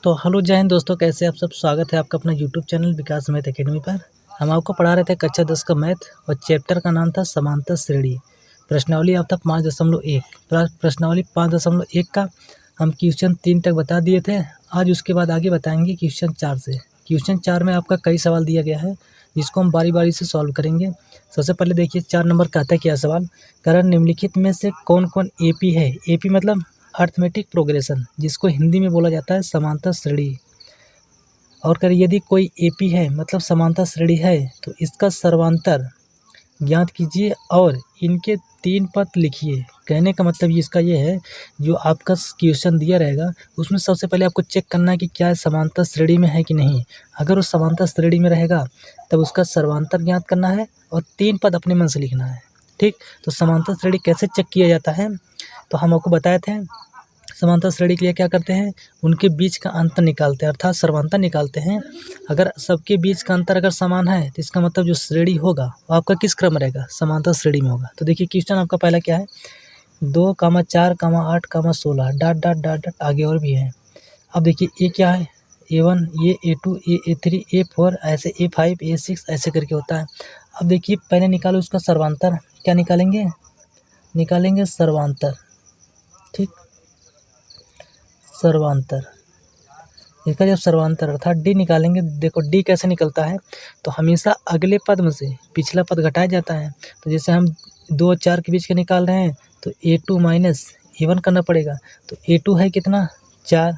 तो हेलो जय हिंद दोस्तों, कैसे आप सब। स्वागत है आपका अपना यूट्यूब चैनल विकास मैथ एकेडमी पर। हम आपको पढ़ा रहे थे कक्षा 10 का मैथ और चैप्टर का नाम था समांतर श्रेणी। प्रश्नावली अब तक 5.1 प्रश्नावली 5.1 का हम क्वेश्चन 3 तक बता दिए थे। आज उसके बाद आगे बताएंगे क्वेश्चन 4 से। क्वेश्चन 4 में आपका कई सवाल दिया गया है जिसको हम बारी बारी से सॉल्व करेंगे। सबसे पहले देखिए 4 नंबर का आता है क्या सवाल। कारण निम्नलिखित में से कौन कौन एपी है। एपी मतलब अर्थमेटिक प्रोग्रेशन, जिसको हिंदी में बोला जाता है समांतर श्रेणी। और कर यदि कोई एपी है मतलब समांतर श्रेणी है तो इसका सर्वांतर ज्ञात कीजिए और इनके 3 पद लिखिए। कहने का मतलब इसका ये है, जो आपका क्वेश्चन दिया रहेगा उसमें सबसे पहले आपको चेक करना है कि क्या समांतर श्रेणी में है कि नहीं। अगर वो समांतर श्रेणी में रहेगा तब उसका सर्वांतर ज्ञात करना है और 3 पद अपने मन से लिखना है। ठीक, तो समांतर श्रेणी कैसे चेक किया जाता है तो हम आपको बताए थे। समांतर श्रेणी के लिए क्या करते हैं, उनके बीच का अंतर निकालते हैं अर्थात सर्वांतर निकालते हैं। अगर सबके बीच का अंतर अगर समान है तो इसका मतलब जो श्रेणी होगा वो आपका किस क्रम रहेगा, समांतर श्रेणी में होगा। तो देखिए क्वेश्चन आपका पहला क्या है, 2, 4, 8, 16 डॉट डॉट डॉट डॉट आगे और भी है। अब देखिए ये क्या है, A1, ये A2, ये A3, A4 ऐसे A5, A6 ऐसे करके होता है। अब देखिए पहले निकालो उसका सर्वांतर। क्या निकालेंगे, निकालेंगे सर्वांतर। ठीक, सर्वांतर, इसका जब सर्वांतर अर्थात डी निकालेंगे। देखो डी कैसे निकलता है, तो हमेशा अगले पद में से पिछला पद घटाया जाता है। तो जैसे हम 2 और 4 के बीच का निकाल रहे हैं तो A2 माइनस A1 करना पड़ेगा। तो A2 है कितना 4,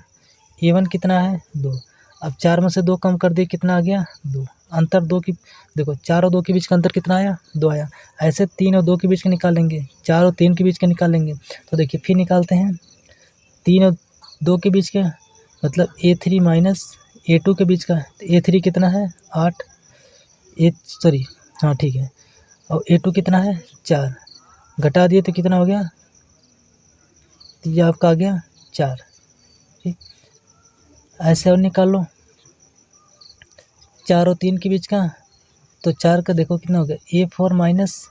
A1 कितना है 2। अब 4 में से 2 कम कर दिए, कितना आ गया 2। अंतर 2 की, देखो 4 और 2 के बीच का अंतर कितना आया 2 आया। ऐसे 3 और 2 के बीच का निकालेंगे, 4 और 3 के बीच का निकालेंगे। तो देखिए फिर निकालते हैं 3 और 2 के बीच का, मतलब A3 माइनस A2 के बीच का। तो A3 कितना है 8, हाँ ठीक है। और A2 कितना है 4, घटा दिए तो कितना हो गया, तो ये आपका आ गया 4। ठीक, ऐसे और निकाल लो 4 और 3 के बीच का। तो 4 का देखो कितना हो गया A4 माइनस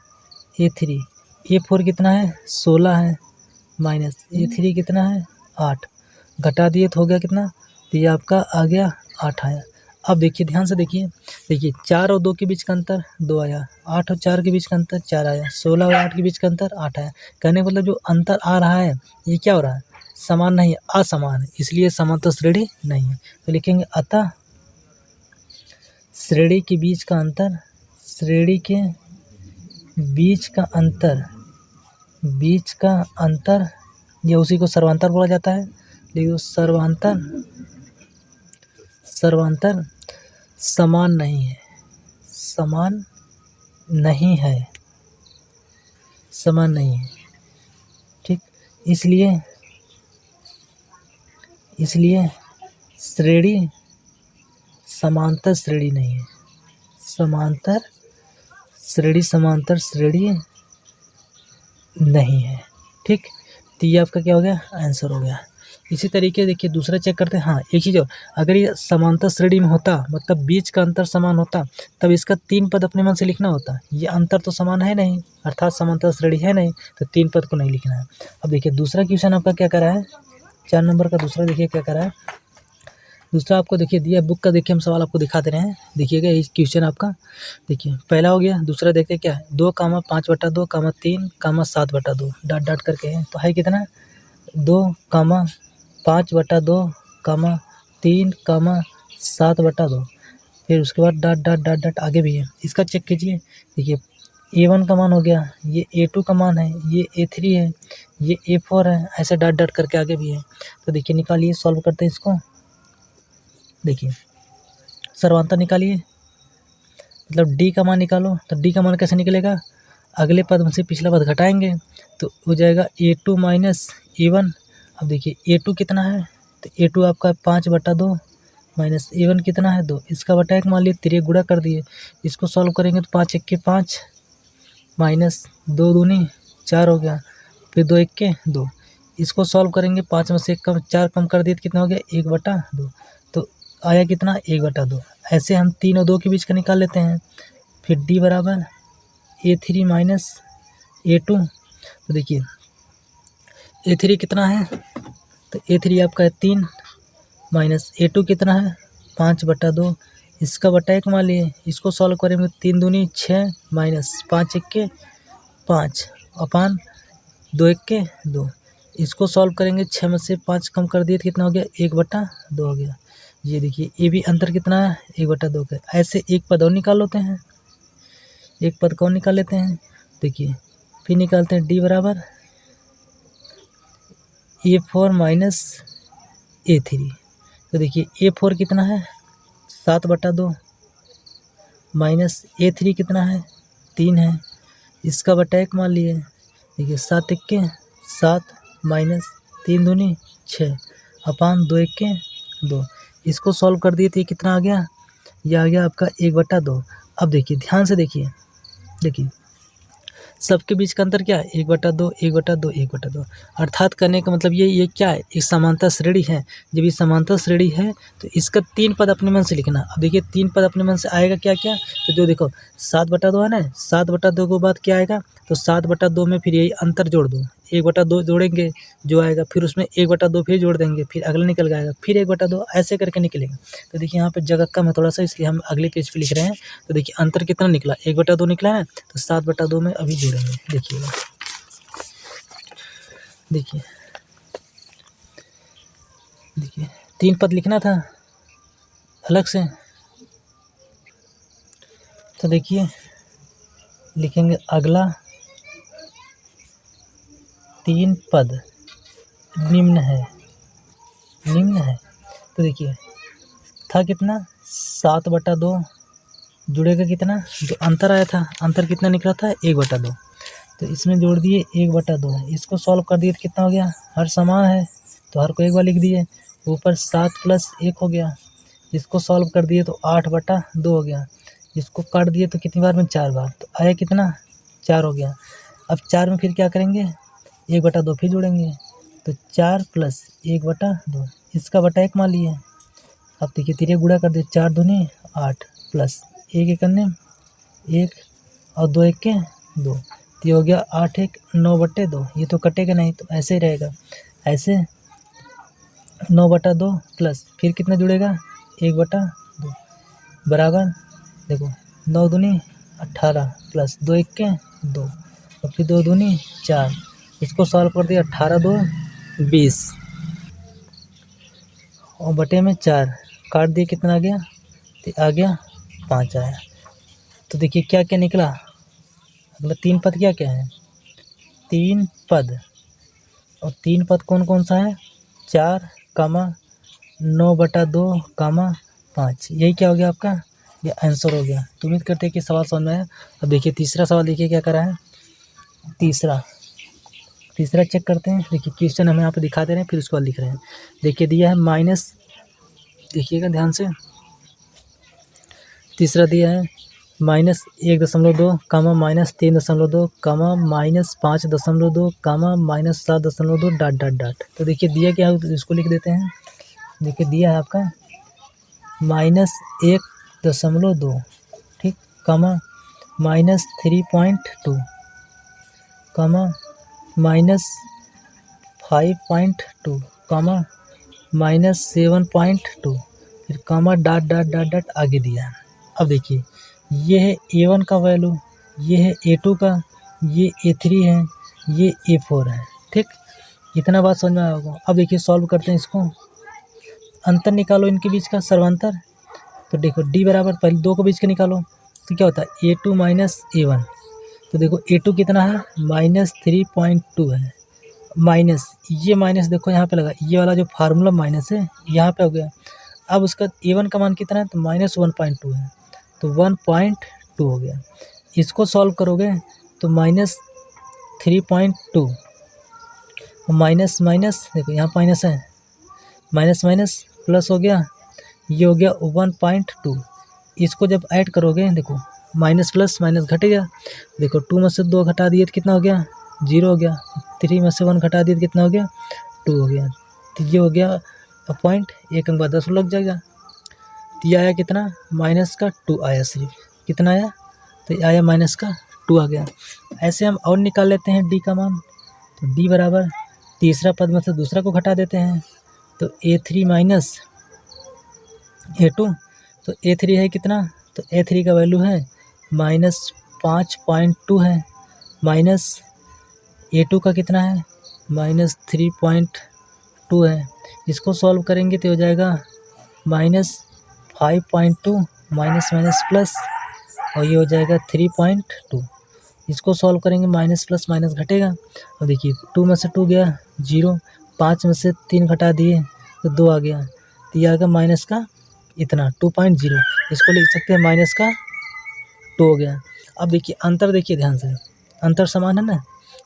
A3। A4 कितना है 16 है, माइनस A3 कितना है 8, घटा दिए तो हो गया कितना, तो ये आपका आ गया 8 आया। अब देखिए ध्यान से देखिए, 4 और 2 के बीच का अंतर 2 आया, 8 और 4 के बीच का अंतर 4 आया, 16 और 8 के बीच का अंतर 8 आया। कहने का मतलब जो अंतर आ रहा है ये क्या हो रहा है, समान नहीं है, असमान है, इसलिए समांतर श्रेणी नहीं है। तो लिखेंगे अतः श्रेणी के बीच का अंतर, श्रेणी के बीच का अंतर, बीच का अंतर ये उसी को सर्वांतर बोला जाता है। देखो सर्वांतर, सर्वांतर समान नहीं है, समान नहीं है, समान नहीं है। ठीक, इसलिए श्रेणी समांतर श्रेणी नहीं है, समांतर श्रेणी समांतर श्रेणी नहीं है। ठीक, तो ये आपका क्या हो गया, आंसर हो गया। इसी तरीके देखिए दूसरा चेक करते हैं। हाँ एक चीज़ और, अगर ये समांतर श्रेणी में होता मतलब बीच का अंतर समान होता तब इसका 3 पद अपने मन से लिखना होता। ये अंतर तो समान है नहीं अर्थात समांतर श्रेणी है नहीं, तो 3 पद को नहीं लिखना है। अब देखिए दूसरा क्वेश्चन आपका क्या कर रहा है, 4 नंबर का दूसरा देखिए क्या कर रहा है। दूसरा आपको देखिए दिया बुक का, देखिए हम सवाल आपको दिखा दे रहे हैं। देखिएगा ये क्वेश्चन आपका, देखिए पहला हो गया। दूसरा देखते क्या है, 2, 5/2, 3, 7/2 डॉट डॉट करके है। तो है कितना 2, 5/2, 3, 7/2, फिर उसके बाद डॉट डॉट डॉट डॉट आगे भी है। इसका चेक कीजिए, देखिए A1 का मान हो गया, ये A2 का मान है, ये A3 है, ये A4 है, ऐसे डॉट डॉट करके आगे भी है। तो देखिए निकालिए, सॉल्व करते हैं इसको। देखिए सर्वांतर निकालिए, मतलब D का मान निकालो। तो D का मान कैसे निकलेगा, अगले पद में से पिछला पद घटाएंगे तो हो जाएगा A2 माइनस A1। अब देखिए A2 कितना है, तो A2 आपका 5/2 माइनस A1 कितना है 2, इसका बटा 1 मान लिए, तिरे गुणा कर दिए। इसको सॉल्व करेंगे तो 5 1 के 5 माइनस 2 दूनी 4 हो गया, फिर 2 1 के 2। इसको सॉल्व करेंगे, 5 में से 4 कम कर दिए तो कितना हो गया 1/2, तो आया कितना 1/2। ऐसे हम 3 और 2 के बीच का निकाल लेते हैं। फिर D बराबर A3 माइनस A2। तो देखिए A3 कितना है, तो A3 आपका है 3 माइनस A2 कितना है 5/2, इसका बटा 1 मान लिए। इसको सॉल्व करेंगे 3 दूनी 6 माइनस 5 1 5 अपान 2 1 2। इसको सॉल्व करेंगे 6 में से 5 कम कर दिए तो कितना हो गया 1/2 हो गया। ये देखिए ये भी अंतर कितना है 1/2 का। ऐसे एक पद और निकाल लेते हैं, एक पद कौन निकाल लेते हैं, देखिए फिर निकालते हैं D बराबर A4 माइनस A3। तो देखिए A4 कितना है 7/2 माइनस A3 कितना है 3 है, इसका बटा 1 मान लिए। देखिए 7 1 7 माइनस 3 दूनी 6 अपान 2 1 2। इसको सॉल्व कर दिए तो ये कितना आ गया, ये आ गया आपका 1/2। अब देखिए ध्यान से देखिए, देखिए सबके बीच का अंतर क्या है 1/2 1/2 1/2। अर्थात करने का मतलब ये क्या है, एक समांतर श्रेणी है। जब ये समांतर श्रेणी है तो इसका 3 पद अपने मन से लिखना। अब देखिए 3 पद अपने मन से आएगा क्या क्या, तो जो देखो 7/2 है ना, 7/2 के बाद क्या आएगा, तो 7/2 में फिर यही अंतर जोड़ दो, 1/2 जोड़ेंगे जो आएगा, फिर उसमें 1/2 फिर जोड़ देंगे, फिर अगला निकल आएगा, फिर 1/2 ऐसे करके निकलेगा। तो देखिए यहाँ पे जगह कम है थोड़ा सा, इसलिए हम अगले पेज पे लिख रहे हैं। तो देखिए अंतर कितना निकला 1/2 निकला है, तो 7/2 में अभी जोड़ेंगे। देखिएगा, देखिए देखिए 3 पद लिखना था अलग से, तो देखिए लिखेंगे अगला 3 पद निम्न है, निम्न है। तो देखिए था कितना 7/2 जुड़ेगा कितना, जो अंतर आया था, अंतर कितना निकला था 1/2, तो इसमें जोड़ दिए 1/2। इसको सॉल्व कर दिए तो कितना हो गया, हर समान है तो हर को एक बार लिख दिए, ऊपर 7 + 1 हो गया। इसको सॉल्व कर दिए तो 8/2 हो गया। इसको काट दिए तो कितनी बार में 4 बार, तो आया कितना 4 हो गया। अब 4 में फिर क्या करेंगे 1/2 फिर जोड़ेंगे, तो 4 + 1/2, इसका बटा 1 मान लिए। अब देखिए तिरे गुणा कर दिए, 4 दूनी 8 + 1 1 1 और 2 1 2, तो ये हो गया 8 1 9/2। ये तो कटेगा नहीं, तो ऐसे ही रहेगा, ऐसे 9/2 प्लस फिर कितना जुड़ेगा 1/2 बराबर, देखो 9 दूनी 18 + 2 1 2 और फिर 2 दूनी 4। इसको सॉल्व कर दिया 18 2 20 और बटे में 4 काट दिए, कितना आ गया, तो आ गया 5 आया। तो देखिए क्या क्या निकला, अगला 3 पद क्या क्या है 3 पद, और 3 पद कौन कौन सा है 4, 9/2, 5। यही क्या हो गया आपका, ये आंसर हो गया। तो उम्मीद करते हैं कि सवाल समझ में आया। अब देखिए तीसरा सवाल, देखिए क्या करा है, तीसरा चेक करते हैं। देखिए क्वेश्चन हमें यहाँ पे दिखा दे रहे हैं, फिर उसको लिख रहे हैं। देखिए दिया है माइनस, देखिएगा ध्यान से, तीसरा दिया है -1.2, -3.2, -5.2, -7.2 ... तो देखिए दिया क्या है, इसको लिख देते हैं। देखिए दिया है आपका -1.2, ठीक, -3.2, -5.2, -7.2, फिर ... आगे दिया है। अब देखिए ये है A1 का वैल्यू, ये है A2 का, ये A3 है, ये A4 है, ठीक, इतना बात समझ में आया होगा। अब देखिए सॉल्व करते हैं इसको, अंतर निकालो इनके बीच का सर्वांतर। तो देखो D बराबर पहले 2 के बीच का निकालो, तो क्या होता है A2 माइनस A1। तो देखो A2 कितना है -3.2 है, माइनस ये माइनस देखो यहाँ पे लगा, ये वाला जो फार्मूला माइनस है यहाँ पे हो गया। अब उसका A1 का मान कितना है, तो -1.2 है, तो 1.2 हो गया। इसको सॉल्व करोगे तो -3.2 माइनस माइनस, देखो यहाँ माइनस है, माइनस माइनस प्लस हो गया, ये हो गया 1.2। इसको जब ऐड करोगे देखो माइनस प्लस माइनस घटेगा, देखो 2 में से 2 घटा दिए तो कितना हो गया 0 हो गया, 3 में से 1 घटा दिए तो कितना हो गया 2 हो गया, तो ये हो गया पॉइंट, एक अंक बाद 10 लग जाएगा। तो ये आया कितना -2 आया, सिर्फ कितना आया, तो ये आया -2 आ गया। ऐसे हम और निकाल लेते हैं D का मान। तो D बराबर तीसरा पद में से दूसरा को घटा देते हैं, तो A3 माइनस A2, तो A3 है कितना, तो A3 का वैल्यू है -5.2 है, माइनस A2 का कितना है -3.2 है। इसको सॉल्व करेंगे तो हो जाएगा -5.2 माइनस माइनस प्लस, और ये हो जाएगा 3.2। इसको सॉल्व करेंगे माइनस प्लस माइनस घटेगा, और देखिए 2 में से 2 गया 0, 5 में से 3 घटा दिए तो 2 आ गया, तो ये आ गया माइनस का इतना 2.0। इसको लिख सकते हैं माइनस का 2 हो गया। अब देखिए अंतर, देखिए ध्यान से, अंतर समान है ना।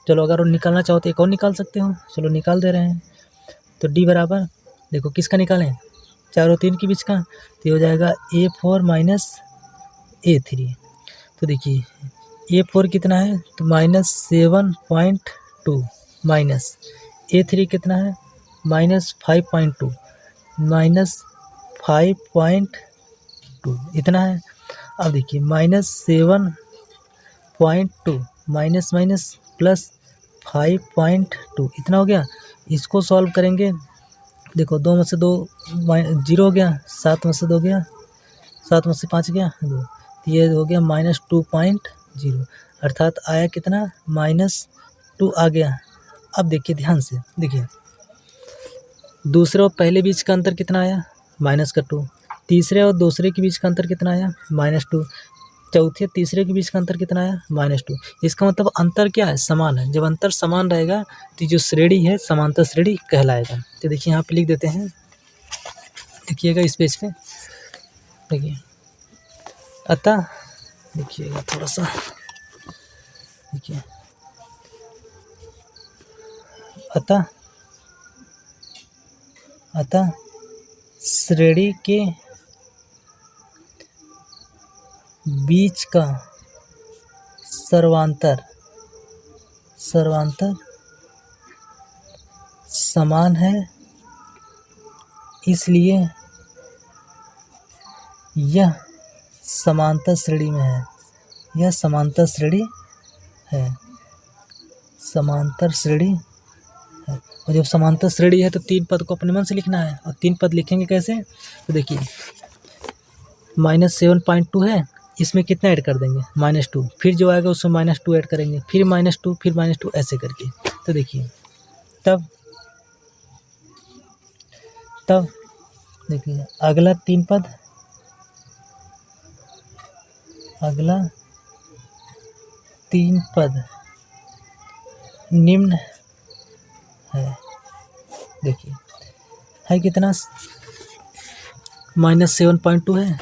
चलो अगर निकालना चाहो तो एक और निकाल सकते हो, चलो निकाल दे रहे हैं। तो D बराबर, देखो किसका निकालें, 4 और 3 के बीच का, तो ये हो जाएगा A4 माइनस A3। तो देखिए A4 कितना है, तो -7.2 माइनस A3 कितना है -5.2 -5.2 इतना है। अब देखिए -7.2 माइनस माइनस प्लस 5.2 इतना हो गया। इसको सॉल्व करेंगे, देखो 2 में से 2 0 हो गया, 7 में से 2 गया, 7 में से 5 गया 2, तो ये हो गया -2.0, अर्थात आया कितना -2 आ गया। अब देखिए ध्यान से, देखिए दूसरे और पहले बीच का अंतर कितना आया -2, तीसरे और दूसरे के बीच का अंतर कितना आया -2, चौथे तीसरे के बीच का अंतर कितना आया -2। इसका मतलब अंतर क्या है, समान है। जब अंतर समान रहेगा तो जो श्रेणी है समांतर श्रेणी कहलाएगा। तो देखिए यहाँ पे लिख देते हैं, देखिएगा इस पेज पे, देखिए अतः, देखिएगा थोड़ा सा, देखिए अतः श्रेणी के बीच का सर्वांतर समान है, इसलिए यह समांतर श्रेणी में है। यह समांतर श्रेणी है, समांतर श्रेणी है। और जब समांतर श्रेणी है तो 3 पद को अपने मन से लिखना है, और 3 पद लिखेंगे कैसे, तो देखिए -7.2 है, इसमें कितना ऐड कर देंगे -2, फिर जो आएगा उसमें -2 ऐड करेंगे, फिर -2 फिर -2 ऐसे करके। तो देखिए तब देखिए अगला 3 पद, अगला 3 पद निम्न है। देखिए है कितना -7.2 है,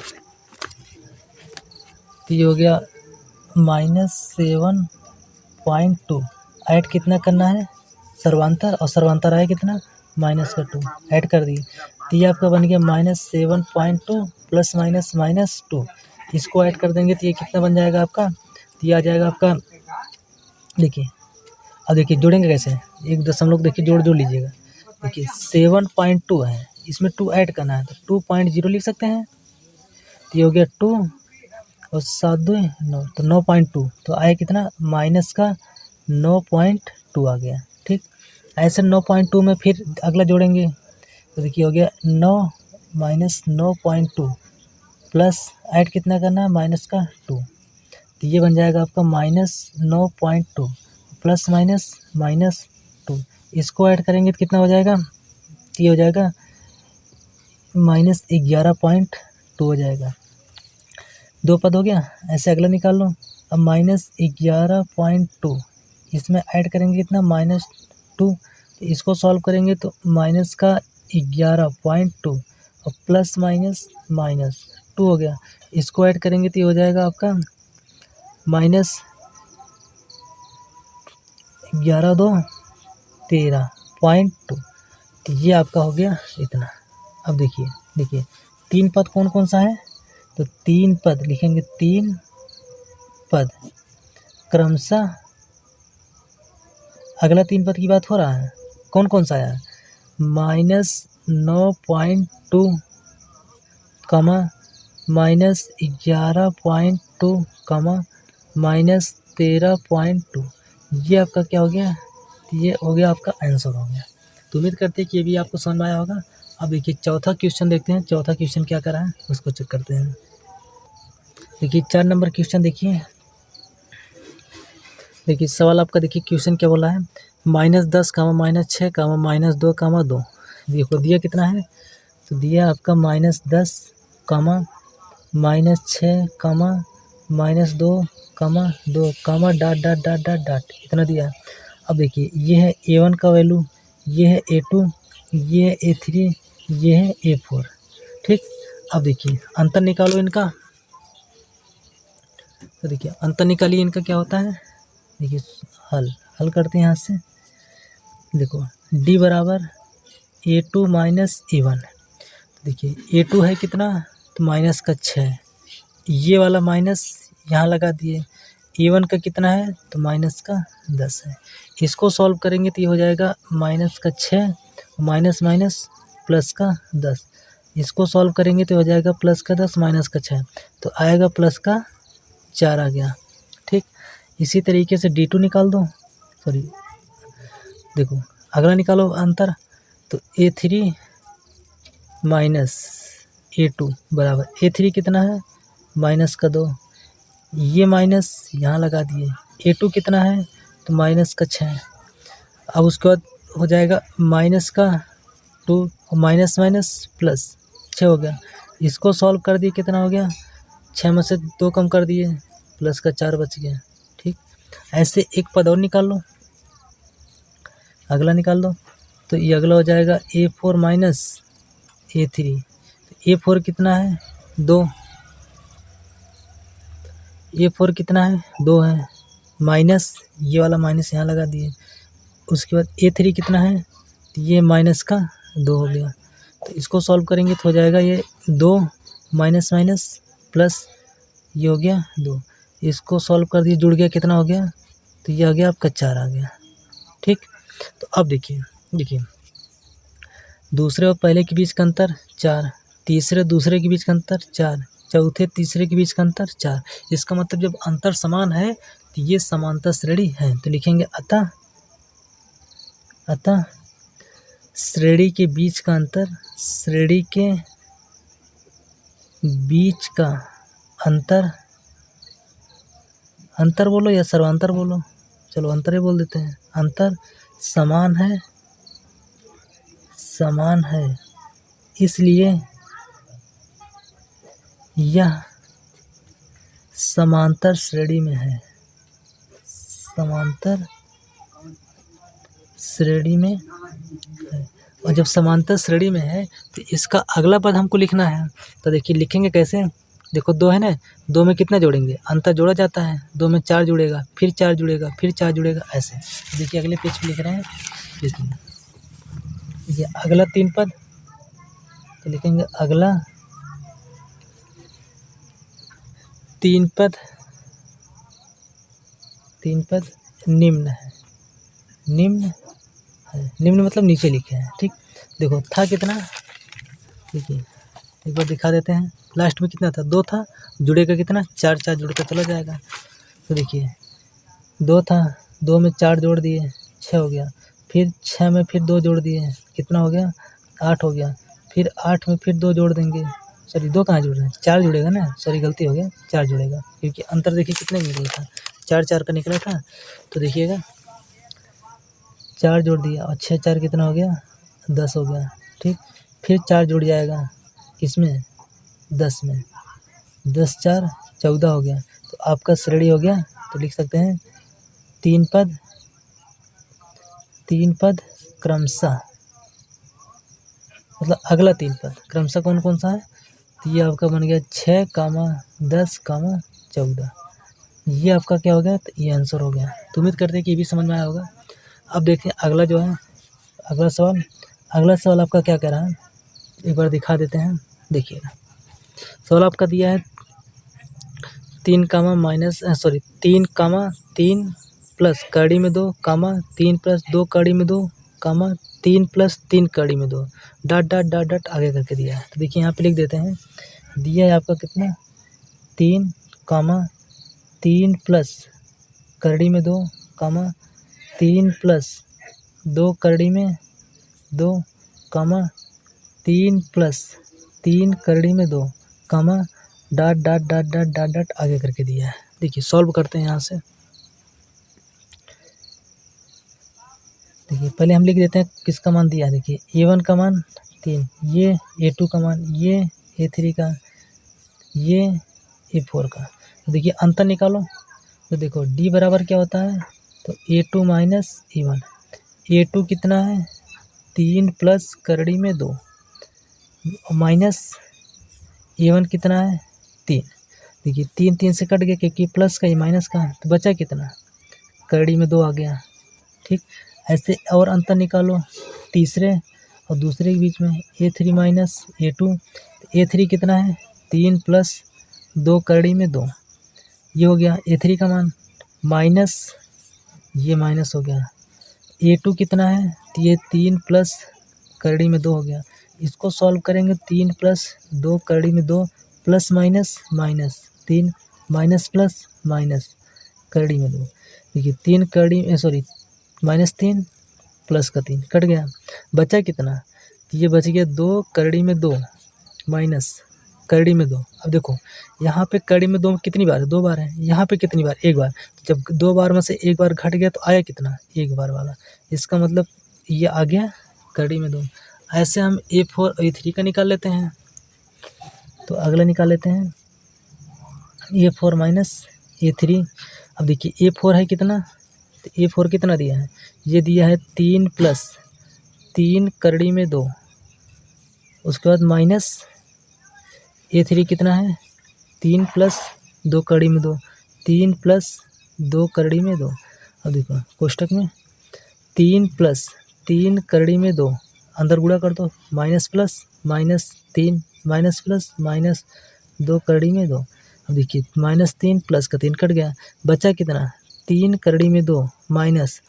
तो ये हो गया -7.2, ऐड कितना करना है सर्वांतर, और सर्वांतर आया कितना -2 ऐड कर दिए, तो ये आपका बन गया -7.2 प्लस -2। इसको ऐड कर देंगे तो ये कितना बन जाएगा आपका, तो ये आ जाएगा आपका, देखिए अब देखिए जोड़ेंगे कैसे, एक दशमलव देखिए जोड़ लीजिएगा। देखिए 7.2 है, इसमें 2 ऐड करना है, तो 2.0 लिख सकते हैं, तो ये हो गया 2 और 7 2 9, तो 9.2, तो आया कितना माइनस का 9.2 आ गया। ठीक, ऐसे 9.2 में फिर अगला जोड़ेंगे, तो देखिए हो गया 9 माइनस 9.2 प्लस ऐड कितना करना है -2, तो ये बन जाएगा आपका -9.2 प्लस -2। इसको ऐड करेंगे तो कितना हो जाएगा, तो ये हो जाएगा -11.2 हो जाएगा। 2 पद हो गया, ऐसे अगला निकाल लो। अब -11.2 इसमें ऐड करेंगे कितना -2, तो इसको सॉल्व करेंगे तो माइनस का 11.2 और प्लस -2 हो गया। इसको ऐड करेंगे तो ये हो जाएगा आपका -11 2 13.2, तो ये आपका हो गया इतना। अब देखिए 3 पद कौन कौन सा है, तो 3 पद लिखेंगे, 3 पद क्रमशः, अगला 3 पद की बात हो रहा है, कौन कौन सा आया, -9.2 कमा -11.2 कमा -13.2, ये आपका क्या हो गया, ये हो गया आपका आंसर हो गया। तो उम्मीद करते हैं कि ये भी आपको समझ में आया होगा। अब देखिए चौथा क्वेश्चन देखते हैं, चौथा क्वेश्चन क्या करा है उसको चेक करते हैं। देखिए 4 नंबर क्वेश्चन देखिए। देखिए सवाल आपका देखिए क्वेश्चन क्या बोला है, -10 -6 -2 2। देखो दिया कितना है, तो दिया आपका -10 -6 -2 2 dot dot dot dot dot इतना दिया है। अब देखिए ये है A1 का वैल्यू, ये है A2, ये है A3, ये है A4। ठीक, अब देखिए अंतर निकालो इनका। तो देखिए अंतर निकालिए इनका क्या होता है। देखिए हल हल करते हैं यहाँ से। देखो D बराबर A2 माइनस A1। देखिए A2 है कितना, तो माइनस का 6, ये वाला माइनस यहाँ लगा दिए। A1 का कितना है, तो माइनस का 10 है। इसको सॉल्व करेंगे तो ये हो जाएगा माइनस का 6 माइनस माइनस प्लस का 10। इसको सॉल्व करेंगे तो हो जाएगा प्लस का 10 माइनस का 6, तो आएगा प्लस का 4 आ गया। ठीक, इसी तरीके से D2 निकाल दो, सॉरी देखो अगला निकालो अंतर। तो A3 माइनस A2 बराबर A3 कितना है, माइनस का 2, ये माइनस यहाँ लगा दिए। A2 कितना है, तो माइनस का 6। अब उसके बाद हो जाएगा माइनस का 2 माइनस माइनस प्लस 6 हो गया। इसको सॉल्व कर दिए, कितना हो गया, 6 में से 2 कम कर दिए, प्लस का 4 बच गया। ठीक, ऐसे एक पद और निकाल लो, अगला निकाल दो। तो ये अगला हो जाएगा A4 माइनस A3। A4 कितना है, 2, A4 कितना है, 2 है, माइनस ये वाला माइनस यहाँ लगा दिए। उसके बाद A3 कितना है, तो ये माइनस का 2 हो गया। तो इसको सॉल्व करेंगे तो हो जाएगा ये 2 माइनस माइनस प्लस ये हो गया 2। इसको सॉल्व कर दिए, जुड़ गया, कितना हो गया, तो ये आ गया आपका 4 आ गया। ठीक, तो अब देखिए देखिए दूसरे और पहले के बीच का अंतर 4, तीसरे दूसरे के बीच का अंतर 4, चौथे तीसरे के बीच का अंतर 4। इसका मतलब जब अंतर समान है तो ये समांतर श्रेणी है। तो लिखेंगे अतः श्रेणी के बीच का अंतर, श्रेणी के बीच का अंतर, अंतर बोलो या सर्वांतर बोलो, चलो अंतर ही बोल देते हैं। अंतर समान है इसलिए यह समांतर श्रेणी में है, समांतर श्रेणी में है। और जब समांतर श्रेणी में है तो इसका अगला पद हमको लिखना है। तो देखिए लिखेंगे कैसे, देखो 2 है ना, 2 में कितना जोड़ेंगे, अंतर जोड़ा जाता है, 2 में 4 जुड़ेगा, फिर 4 जुड़ेगा, फिर 4 जुड़ेगा, ऐसे। देखिए अगले पेज पे लिख रहे हैं, देखिए ये अगला 3 पद, तो लिखेंगे अगला 3 पद निम्न है, निम्न है, निम्न मतलब नीचे लिखे हैं। ठीक, देखो था कितना, देखिए एक बार दिखा देते हैं, लास्ट में कितना था, 2 था, जुड़ेगा कितना, 4 4 जुड़कर चला जाएगा। तो देखिए 2 था, 2 में 4 जोड़ दिए, 6 हो गया, फिर 6 में फिर 2 जोड़ दिए, कितना हो गया, 8 हो गया, फिर 8 में फिर 2 जोड़ देंगे, सॉरी 2 कहाँ जुड़ रहे हैं, 4 जुड़ेगा ना, सॉरी गलती हो गया, 4 जुड़ेगा, क्योंकि अंतर देखिए कितने निकला था, 4 4 का निकला था। तो देखिएगा 4 जोड़ दिया और 6 4 कितना हो गया, 10 हो गया। ठीक, फिर 4 जुड़ जाएगा किसमें, 10 में, 10 4 14 हो गया। तो आपका श्रेणी हो गया। तो लिख सकते हैं 3 पद क्रमशः, मतलब अगला 3 पद क्रमशः कौन कौन सा है, तो ये आपका बन गया 6 10 14। ये आपका क्या हो गया, तो ये आंसर हो गया। तो उम्मीद करते हैं कि ये भी समझ में आया होगा। अब देखिए अगला जो है, अगला सवाल आपका क्या कह रहा है, एक बार दिखा देते हैं। देखिएगा सवाल आपका दिया है 3 प्लस कड़ी में 2 3 प्लस 2 कड़ी में 2 3 प्लस 3 कड़ी में 2 डॉट डॉट डॉट डॉट आगे करके दिया है। तो देखिए यहाँ पे लिख देते हैं, दिया है आपका कितना, 3 प्लस कड़ी में 2 3 प्लस 2 कड़ी में 2 3 3 प्लस 3 करड़ी में 2 कमा dot dot dot dot dot dot आगे करके दिया है। देखिए सॉल्व करते हैं यहाँ से। देखिए पहले हम लिख देते हैं किसका मान दिया है। देखिए A1 का मान 3, ये A2 का मान, ये A3 का, ये A4 का। तो देखिए अंतर निकालो। तो देखो D बराबर क्या होता है, तो A2 माइनस A1। A2 कितना है 3 प्लस करड़ी में 2 माइनस A1 कितना है 3। देखिए 3 3 से कट गया क्योंकि प्लस का ये माइनस का है, तो बचा कितना, करड़ी में 2 आ गया। ठीक, ऐसे और अंतर निकालो तीसरे और दूसरे के बीच में A3 माइनस A2। A3 कितना है 3 प्लस 2 करड़ी में 2, ये हो गया A3 का मान, माइनस ये माइनस हो गया। A2 कितना है, तो ये 3 प्लस करड़ी में 2 हो गया। इसको सॉल्व करेंगे 3 प्लस 2 करड़ी में 2 plus minus minus 3 minus plus minus करड़ी में 2। देखिए 3 करड़ी सॉरी माइनस 3 प्लस का 3 कट गया, बचा कितना, तो ये बच गया 2 करड़ी में 2 माइनस करड़ी में 2। अब देखो यहाँ पे करड़ी में 2 कितनी बार है, 2 बार है। यहाँ पे कितनी बार, 1 बार। जब 2 बार में से 1 बार घट गया तो आया कितना, 1 बार वाला। इसका मतलब ये आ गया करड़ी में 2। ऐसे हम A4 और A3 का निकाल लेते हैं। तो अगला निकाल लेते हैं A4 माइनस A3। अब देखिए A4 है कितना, तो A4 कितना दिया है, ये दिया है 3 प्लस 3 करड़ी में 2, उसके बाद माइनस A3 कितना है 3 प्लस 2 करड़ी में 2, 3 प्लस 2 करड़ी में 2। अब देखो कोष्टक में 3 प्लस 3 करड़ी में 2 अंदर गुणा कर दो, minus plus minus 3 minus plus minus 2 करड़ी में 2। अब देखिए माइनस 3 प्लस का 3 कट गया, बचा कितना 3 करड़ी में 2 माइनस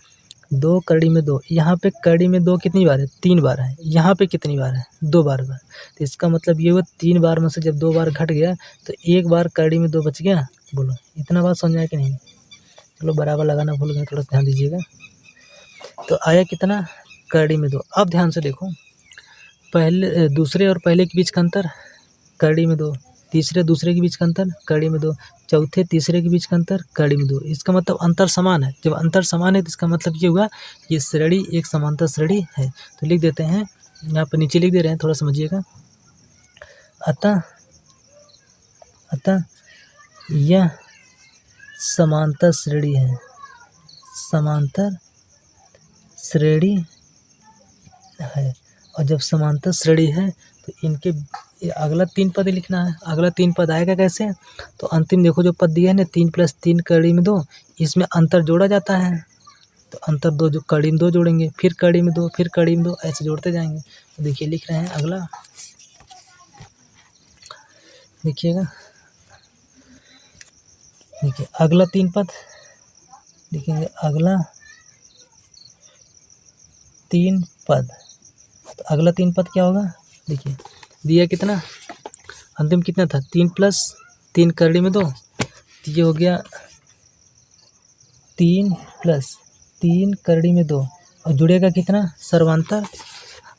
2 करड़ी में 2। यहाँ पे करड़ी में 2 कितनी बार है, 3 बार है। यहाँ पे कितनी बार है, 2 बार। तो इसका मतलब ये हुआ 3 बार में से जब 2 बार घट गया तो 1 बार करड़ी में 2 बच गया। बोलो इतना बात समझ आया कि नहीं। चलो बराबर लगाना भूल गए, थोड़ा ध्यान दीजिएगा। तो आया कितना, करड़ी में 2। अब ध्यान से देखो, पहले दूसरे और पहले के बीच का अंतर करड़ी में 2, तीसरे दूसरे के बीच का अंतर करड़ी में 2, चौथे तीसरे के बीच का अंतर करड़ी में 2। इसका मतलब अंतर समान है। जब अंतर समान है तो इसका मतलब ये हुआ ये श्रेणी एक समांतर श्रेणी है। तो लिख देते हैं, यहाँ पर नीचे लिख दे रहे हैं, थोड़ा समझिएगा। अतः यह समांतर श्रेणी है, समांतर श्रेणी है। और जब समांतर श्रेणी है तो इनके अगला 3 पद लिखना है। अगला 3 पद आएगा कैसे, तो अंतिम देखो जो पद दिया है ना 3 प्लस 3 करड़ी में 2, इसमें अंतर जोड़ा जाता है। तो अंतर 2 जो करड़ी में 2 जोड़ेंगे, फिर करड़ी में 2, फिर करड़ी में 2, ऐसे जोड़ते जाएंगे। तो देखिए लिख रहे हैं अगला, देखिएगा। देखिए अगला 3 पद लिखेंगे, अगला 3 पद। तो अगला 3 पद क्या होगा, देखिए दिया कितना, अंतिम कितना था 3 प्लस 3 करड़ी में 2, तो ये हो गया 3 प्लस 3 करड़ी में 2 और जुड़ेगा कितना, सर्वांतर।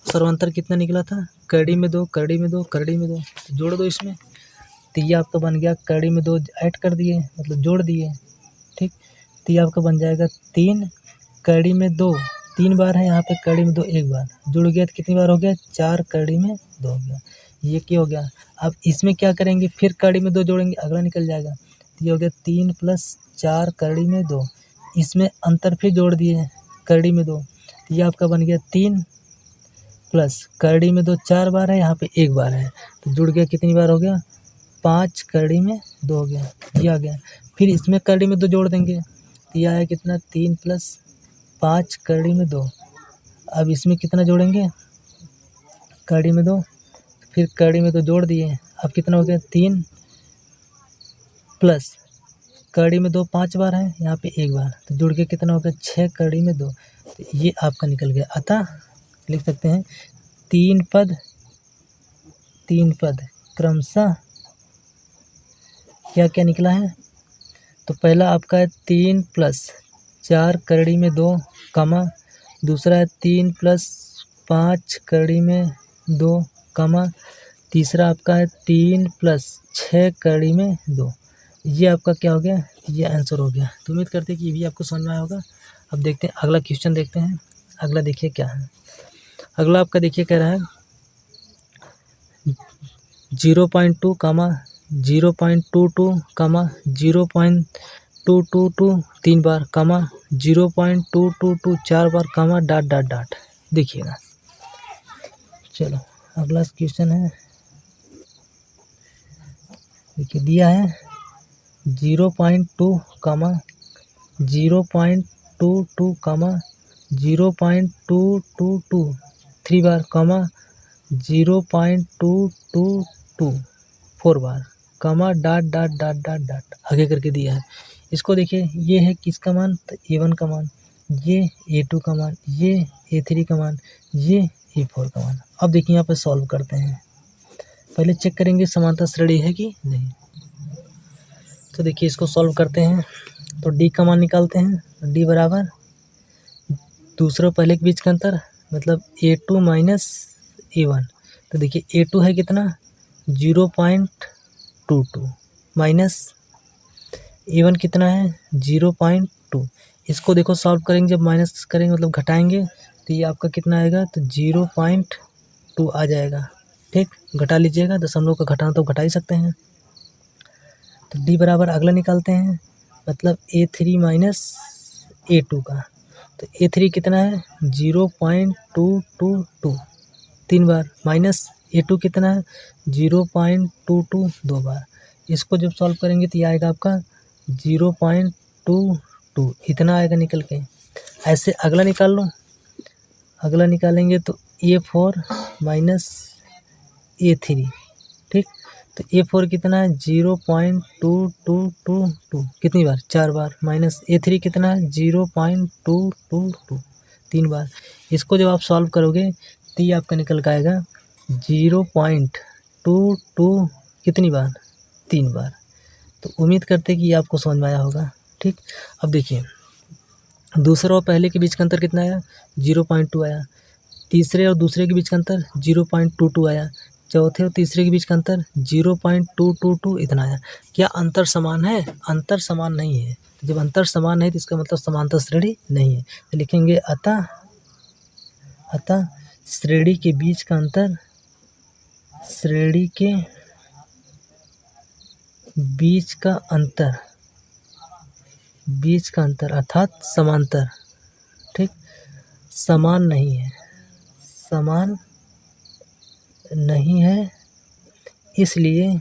सर्वांतर कितना निकला था, करड़ी में 2 करड़ी में 2 करड़ी में 2, तो जोड़ दो इसमें। तो ये आपका बन गया करड़ी में 2 ऐड कर दिए, मतलब जोड़ दिए। ठीक, तो ये आपका बन जाएगा 3 करड़ी में 2, 3 बार है यहाँ पे, करड़ी में 2 1 बार, जुड़ गया तो कितनी बार हो गया, 4 करड़ी में 2 हो गया। ये क्या हो गया, अब इसमें क्या करेंगे, फिर करड़ी में 2 जोड़ेंगे, अगला निकल जाएगा। तो ये हो गया 3 प्लस 4 करड़ी में 2, इसमें अंतर फिर जोड़ दिए करड़ी में 2, तो ये आपका बन गया 3 प्लस करड़ी में 2 4 बार है, यहाँ पे 1 बार है, तो जुड़ गया कितनी बार हो गया, 5 करड़ी में 2 हो गया। ये आ गया, फिर इसमें करड़ी में 2 जोड़ देंगे, तो ये आया कितना 3 प्लस 5 करड़ी में 2। अब इसमें कितना जोड़ेंगे, करड़ी में 2, फिर करड़ी में 2 जोड़ दिए, अब कितना हो गया 3 प्लस करड़ी में 2 5 बार है, यहाँ पे 1 बार, तो जुड़ के कितना हो गया 6 करड़ी में 2। तो ये आपका निकल गया। अतः लिख सकते हैं 3 पद क्रमशः क्या क्या निकला है, तो पहला आपका है 3 प्लस 4 करड़ी में 2 कमा, दूसरा है 3 प्लस 5 करड़ी में 2 कमा तीसरा आपका है 3 + 6 कड़ी में 2। ये आपका क्या हो गया, ये आंसर हो गया। तो उम्मीद करते हैं कि ये भी आपको समझ में आया होगा। अब देखते हैं अगला क्वेश्चन देखते हैं। अगला देखिए क्या है। अगला आपका देखिए कह रहा है 0.2 कामा 0.22 कामा 0.222 3 बार कामा 0.222 4 बार कामा डॉट डॉट डॉट। देखिएगा, चलो अगला क्वेश्चन है, देखिए दिया है 0.2 कामा 0.22 कामा 0.222 3 बार कामा 0.222 4 बार comma dot dot dot dot dot आगे करके दिया है। इसको देखिए, ये है किसका मान, तो A1 का मान, ये A2 का मान, ये A3 का मान, ये A4 का मान। अब देखिए यहाँ पर सॉल्व करते हैं। पहले चेक करेंगे समांतर श्रेणी है कि नहीं। तो देखिए इसको सॉल्व करते हैं। तो D का मान निकालते हैं। D बराबर दूसरे और पहले के बीच का अंतर, मतलब A2 माइनस A1। तो देखिए A2 है कितना 0.22 माइनस A1 कितना है 0.2। इसको देखो सॉल्व करेंगे, जब माइनस करेंगे मतलब घटाएंगे तो ये आपका कितना आएगा, तो 0.2 आ जाएगा। ठीक, घटा लीजिएगा, दशमलव का घटाना तो घटा ही सकते हैं। तो D बराबर अगला निकालते हैं, मतलब A3 माइनस A2 का। तो A3 कितना है 0.222 3 बार, माइनस A2 कितना है 0.22 2 बार। इसको जब सॉल्व करेंगे तो ये आएगा आपका 0.22 इतना आएगा निकल के। ऐसे अगला निकाल लो। अगला निकालेंगे तो A4 माइनस A3। ठीक, तो A4 कितना है 0.2222 कितनी बार 4 बार, माइनस A3 कितना है 0.222 3 बार। इसको जब आप सॉल्व करोगे तो ये आपका निकल के आएगा 0.22 कितनी बार 3 बार। तो उम्मीद करते हैं कि ये आपको समझ में आया होगा। ठीक, अब देखिए दूसरे और पहले के बीच का अंतर कितना आया 0.2 आया। तीसरे और दूसरे के बीच का अंतर 0.22 आया। चौथे और तीसरे के बीच का अंतर 0.222 इतना आया। क्या अंतर समान है? अंतर समान नहीं है। तो जब अंतर समान है तो इसका मतलब समांतर श्रेणी नहीं है। तो लिखेंगे अतः श्रेणी के बीच का अंतर, श्रेणी के बीच का अंतर अर्थात समांतर। ठीक, समान नहीं है, समान नहीं है, इसलिए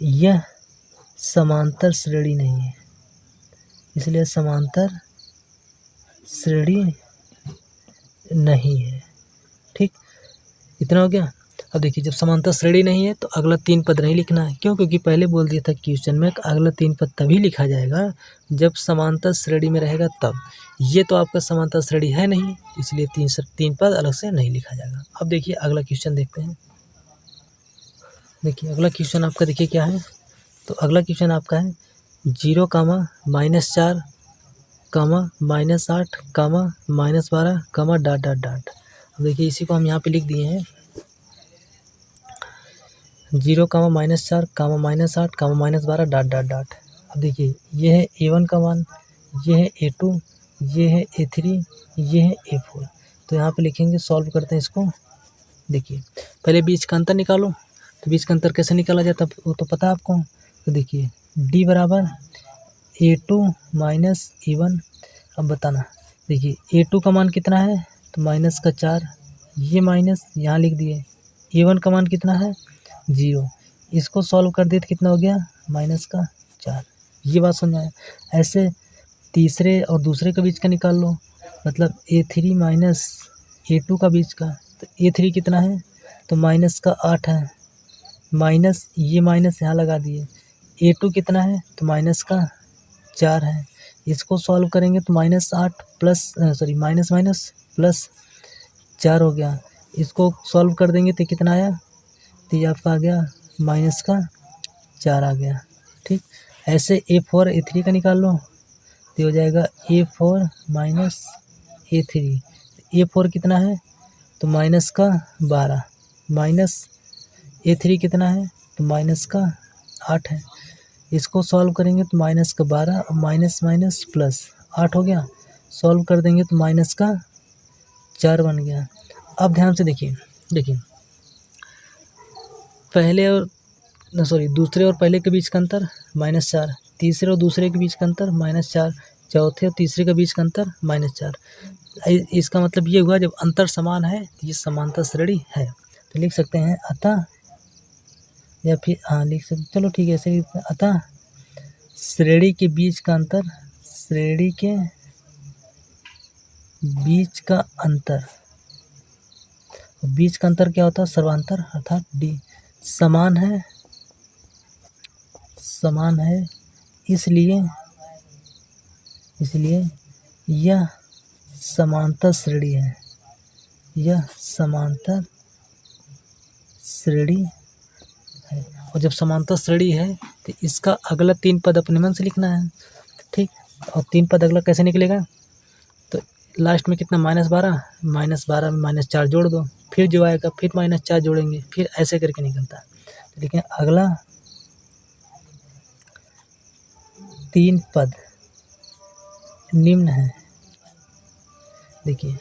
यह समांतर श्रेणी नहीं है, इसलिए समांतर श्रेणी नहीं है। ठीक, इतना हो गया। अब देखिए जब समांतर श्रेणी नहीं है तो अगला 3 पद नहीं लिखना है। क्यों? क्योंकि पहले बोल दिया था क्वेश्चन में अगला 3 पद तभी लिखा जाएगा जब समांतर श्रेणी में रहेगा तब। ये तो आपका समांतर श्रेणी है नहीं, इसलिए 3 पद अलग से नहीं लिखा जाएगा। अब देखिए अगला क्वेश्चन देखते हैं। देखिए अगला क्वेश्चन आपका देखिए क्या है। तो अगला क्वेश्चन आपका है 0 कामा -4 कामा -8 कामा -12 कामा डॉट डॉट डॉट। अब देखिए इसी को हम यहाँ पे लिख दिए हैं 0 कामा -4 कामा -8 कामा -12 डॉट डॉट डॉट। अब देखिए ये है A1 का मान, ये है A2, ये है A3, ये है A4। तो यहाँ पे लिखेंगे, सॉल्व करते हैं इसको। देखिए पहले बीच का अंतर निकालो। तो बीच का अंतर कैसे निकाला जाता है वो तो पता है आपको। तो देखिए D बराबर A2 माइनस A1। अब बताना, देखिए A2 का मान कितना है तो माइनस का 4, ये माइनस यहाँ लिख दिए। A1 का मान कितना है 0, इसको सॉल्व कर दिए तो कितना हो गया माइनस का 4। ये बात समझ आया। ऐसे तीसरे और दूसरे के बीच का निकाल लो, मतलब A3 माइनस A2 का बीच का। तो A3 कितना है तो माइनस का 8 है, माइनस ये माइनस यहाँ लगा दिए। A2 कितना है तो माइनस का 4 है। इसको सॉल्व करेंगे तो -8 प्लस माइनस माइनस प्लस 4 हो गया। इसको सॉल्व कर देंगे तो कितना आया, तो ये आपका आ गया माइनस का 4 आ गया। ठीक, ऐसे A4 A3 का निकाल लो तो हो जाएगा A4 माइनस A3। A4 कितना है तो माइनस का 12 माइनस A3 कितना है, तो माइनस का 8 है। इसको सॉल्व करेंगे तो माइनस का 12 और माइनस माइनस प्लस 8 हो गया। सॉल्व कर देंगे तो माइनस का 4 बन गया। अब ध्यान से देखिए पहले और दूसरे और पहले के बीच का अंतर -4, तीसरे और दूसरे के बीच का अंतर -4, चौथे और तीसरे के बीच का अंतर -4। इसका मतलब ये हुआ जब अंतर समान है तो ये समांतर श्रेणी है। तो लिख सकते हैं अतः, या फिर लिख सकते, चलो ठीक है ऐसे लिख सकते हैं, अतः श्रेणी के बीच का अंतर, श्रेणी के बीच का अंतर, बीच का अंतर क्या होता है, सर्वांतर अर्थात D समान है, समान है, इसलिए यह समांतर श्रेणी है, यह समांतर श्रेणी है। और जब समांतर श्रेणी है तो इसका अगला 3 पद अपने मन से लिखना है, ठीक। और 3 पद अगला कैसे निकलेगा, तो लास्ट में कितना -12 में -4 जोड़ दो, फिर जो आएगा फिर -4 जोड़ेंगे, फिर ऐसे करके निकलता है। तो लिखें अगला 3 पद निम्न है। देखिए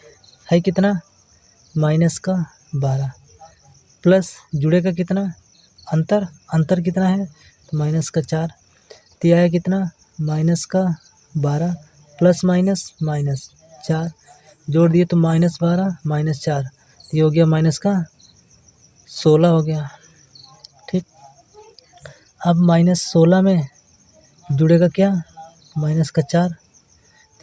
है कितना, -12 प्लस जुड़ेगा कितना, अंतर कितना है, तो -4, तो आया कितना -12 प्लस माइनस 4 जोड़ दिए तो -12 -4, ये हो गया -16 हो गया, ठीक। अब -16 में जुड़ेगा क्या, -4,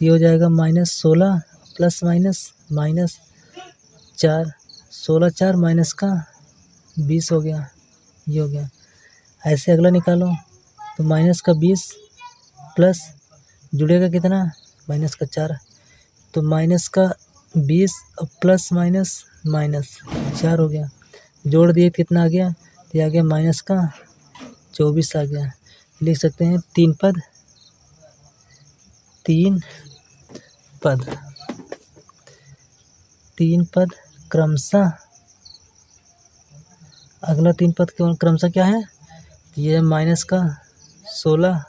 तो ये हो जाएगा -16 प्लस -4, 16 4 -20 हो गया, ये हो गया। ऐसे अगला निकालो तो -20 प्लस जुड़ेगा कितना, -4, तो -20 और प्लस -4 हो गया, जोड़ दिए कितना आ गया, तो ये आ गया -24 आ गया। लिख सकते हैं 3 पद क्रमशः, अगला 3 पद क्रमशः क्या है, ये -16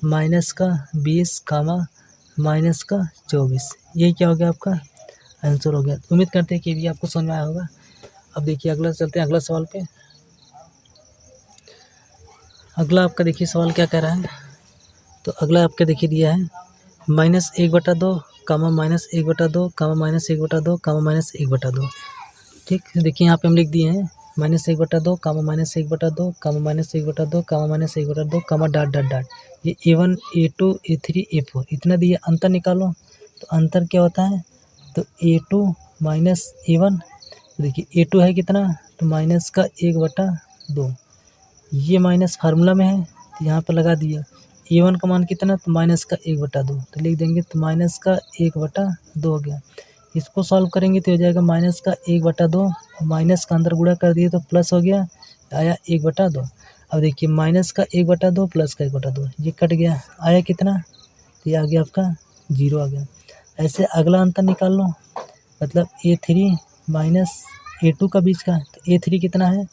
-20 -24, ये क्या हो गया आपका आंसर हो गया। उम्मीद करते हैं कि ये भी आपको समझ में आया होगा। अब देखिए अगला चलते हैं अगला सवाल पे। अगला आपका देखिए सवाल क्या कह रहा है, तो अगला आपका देखिए दिया है -1/2 -1/2 -1/2 -1/2, ठीक। देखिए यहाँ पे हम लिख दिए हैं -1/2 -1/2 -1/2 -1/2 डॉट डॉट डॉट, ये A1 A2 A3 A4 इतना दिए, अंतर निकालो तो अंतर क्या होता है, तो A2 माइनस A1, देखिए A2 है कितना, तो माइनस का 1/2, ये माइनस फार्मूला में है तो यहाँ पर लगा दिया। A1 का मान कितना, तो माइनस का 1/2, तो लिख देंगे तो माइनस का 1/2 हो गया। इसको सॉल्व करेंगे तो हो जाएगा माइनस का 1/2, और माइनस का अंदर गुणा कर दिए तो प्लस हो गया, आया 1/2। अब देखिए माइनस का 1/2 प्लस का 1/2, ये कट गया, आया कितना, तो ये आ गया आपका 0 आ गया। ऐसे अगला अंतर निकाल लो, मतलब A3 माइनस A2 का बीच का, तो A3 कितना है,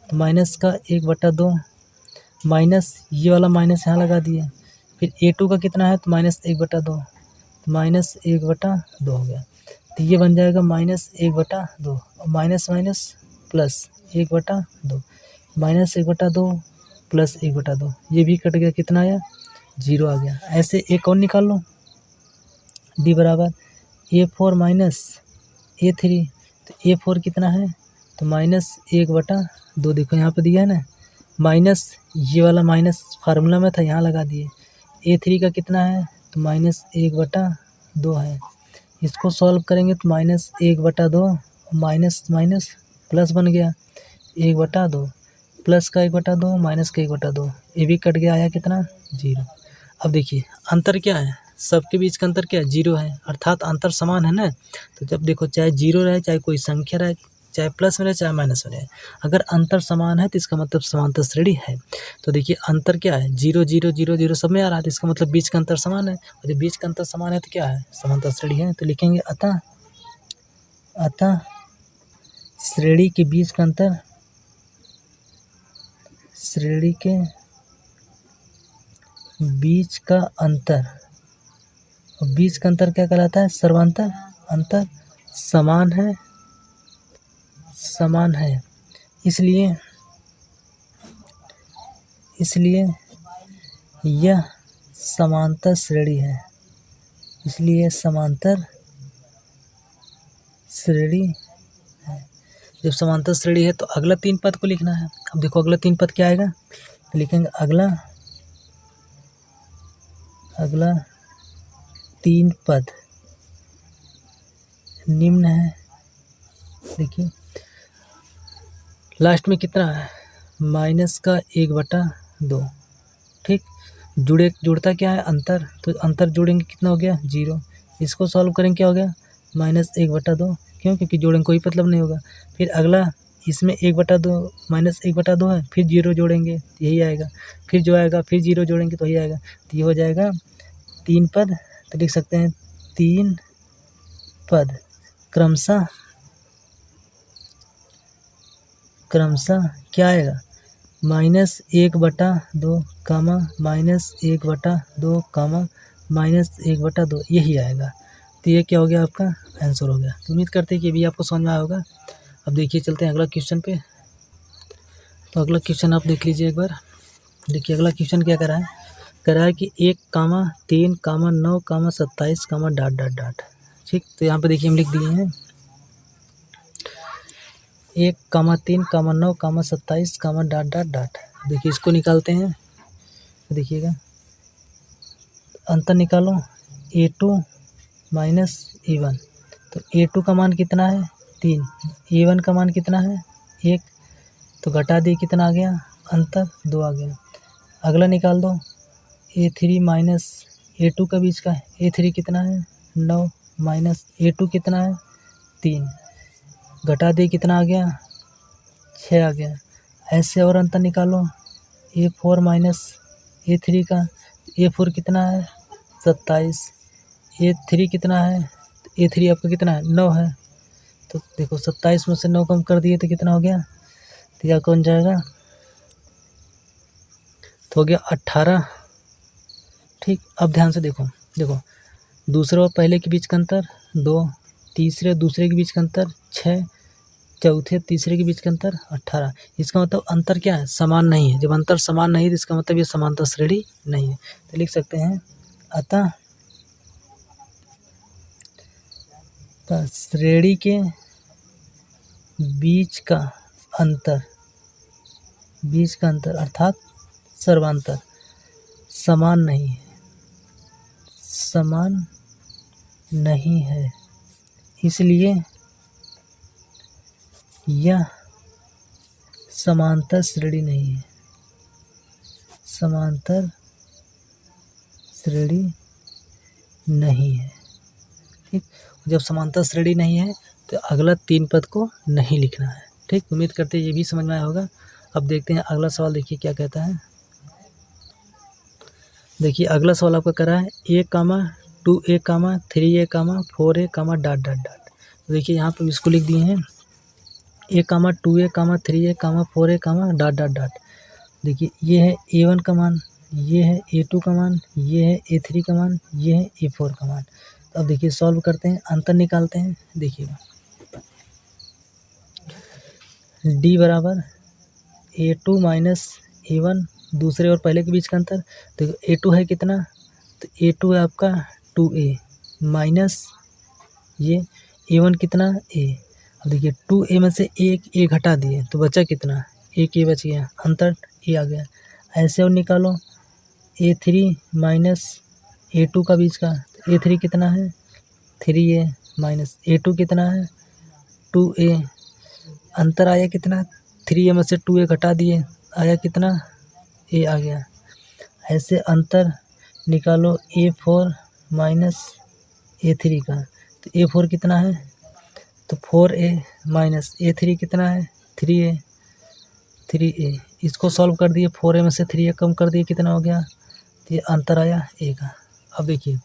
तो माइनस का 1/2 माइनस ये वाला माइनस यहाँ लगा दिए, फिर A2 का कितना है, तो -1/2, तो -1/2 हो गया, तो ये बन जाएगा -1/2, और माइनस माइनस प्लस 1/2, -1/2 प्लस 1/2, ये भी कट गया, कितना आया 0 आ गया। ऐसे एक और निकाल लो, D बराबर A4 माइनस A3, तो A4 कितना है, तो -1/2, देखो यहाँ पे दिया है ना, माइनस ये वाला माइनस फार्मूला में था यहाँ लगा दिए। A3 का कितना है, तो -1/2 है। इसको सॉल्व करेंगे तो -1/2 माइनस माइनस प्लस बन गया 1/2, प्लस का 1/2 माइनस का 1/2, ये भी कट गया, आया कितना 0। अब देखिए अंतर क्या है, सबके बीच का अंतर क्या है, 0 है, अर्थात अंतर समान है ना। तो जब देखो चाहे 0 रहे, चाहे कोई संख्या रहे, चाहे प्लस में रहे चाहे माइनस में रहे, अगर अंतर समान है तो इसका मतलब समांतर श्रेणी है। तो देखिए अंतर क्या है, 0 0 0 0 सब में आ रहा है, तो इसका मतलब बीच का अंतर समान है, और जब बीच का अंतर समान है तो क्या है, समांतर श्रेणी है। तो लिखेंगे अतः श्रेणी के बीच का अंतर, श्रेणी के बीच का अंतर, और बीच का अंतर क्या कहलाता है? सर्वांतर अंतर। समान है, समान है, इसलिए यह समांतर श्रेणी है, इसलिए समांतर श्रेणी है। जब समांतर श्रेणी है तो अगला 3 पद को लिखना है। अब देखो अगला 3 पद क्या आएगा, तो लिखेंगे अगला 3 पद निम्न है। देखिए लास्ट में कितना है, -1/2। ठीक, जुड़ता क्या है? अंतर, तो अंतर जोड़ेंगे कितना हो गया? 0। इसको सॉल्व करेंगे क्या हो गया? -1/2। क्यों? क्योंकि जोड़ेंगे कोई मतलब नहीं होगा। फिर अगला इसमें 1/2 -1/2 है, फिर 0 जोड़ेंगे यही आएगा, फिर जो आएगा फिर 0 जोड़ेंगे तो यही आएगा। तो ये हो जाएगा 3 पद। तो लिख सकते हैं 3 पद क्रमशः क्या आएगा? -1/2, -1/2, -1/2, यही आएगा। तो ये क्या हो गया? आपका आंसर हो गया। तो उम्मीद करते हैं कि भी आपको समझ में आया होगा। अब देखिए चलते हैं अगला क्वेश्चन पे। तो अगला क्वेश्चन आप देख लीजिए एक बार। देखिए अगला क्वेश्चन क्या करा है कि 1, 3, 9, 27, ... ठीक, तो यहाँ पे देखिए हम लिख दिए हैं 1, 3, 9, 27, ... देखिए इसको निकालते हैं। तो देखिएगा अंतर निकालो, A2 - A1। तो A2 का मान कितना है? 3। A1 का मान कितना है? 1। तो घटा दिए कितना आ गया? अंतर 2 आ गया। अगला निकाल दो, A3 - A2 का बीच का है। A3 कितना है? 9 माइनस A2 कितना है? 3। घटा दिए कितना आ गया? 6 आ गया। ऐसे और अंतर निकालो, A4 - A3 का। A4 कितना है? 27। A3 कितना है? A3 आपका कितना है? 9 है। तो देखो 27 में से 9 कम कर दिए तो कितना हो गया? तो यह कौन जाएगा? तो हो गया 18। ठीक, अब ध्यान से देखो दूसरे और पहले के बीच का अंतर 2, तीसरे और दूसरे के बीच का अंतर 6, चौथे तीसरे के बीच का अंतर 18। इसका मतलब अंतर क्या है? समान नहीं है। जब अंतर समान नहीं है तो इसका मतलब ये समांतर श्रेणी नहीं है। तो लिख सकते हैं अतः श्रेणी के बीच का अंतर अर्थात सर्वांतर समान नहीं है, इसलिए यह समांतर श्रेणी नहीं है। समांतर श्रेणी नहीं है। ठीक, जब समांतर श्रेणी नहीं है तो अगला 3 पद को नहीं लिखना है। ठीक, उम्मीद करते हैं ये भी समझ में आया होगा। अब देखते हैं अगला सवाल। देखिए क्या कहता है। देखिए अगला सवाल आपका करा है A, 2A, 3A, 4A, ... देखिए यहाँ पर इसको लिख दिए हैं A, 2A, 3A, 4A, ... देखिए ये है A1 का मान, ये है A2 का मान, ये है A3 का मान, ये है A4 का मान। तो अब देखिए सॉल्व करते हैं, अंतर निकालते हैं। देखिएगा D बराबर A2 - A1, दूसरे और पहले के बीच का अंतर। देखो A2 है कितना? तो A2 है आपका 2A माइनस ये A1 कितना? A। अब देखिए 2A में से एक A घटा दिए तो बचा कितना? एक A बच गया, अंतर A आ गया। ऐसे और निकालो A3 - A2 का बीच का। A3 कितना है? 3A माइनस A2 कितना है? 2A। अंतर आया कितना? 3A में से 2A घटा दिए, आया कितना? A आ गया। ऐसे अंतर निकालो A4 - A3 का। तो A4 कितना है? तो 4A माइनस A3 कितना है? 3A। इसको सॉल्व कर दिए, 4A में से 3A कम कर दिए, कितना हो गया? तो ये अंतर आया A का। अब देखिए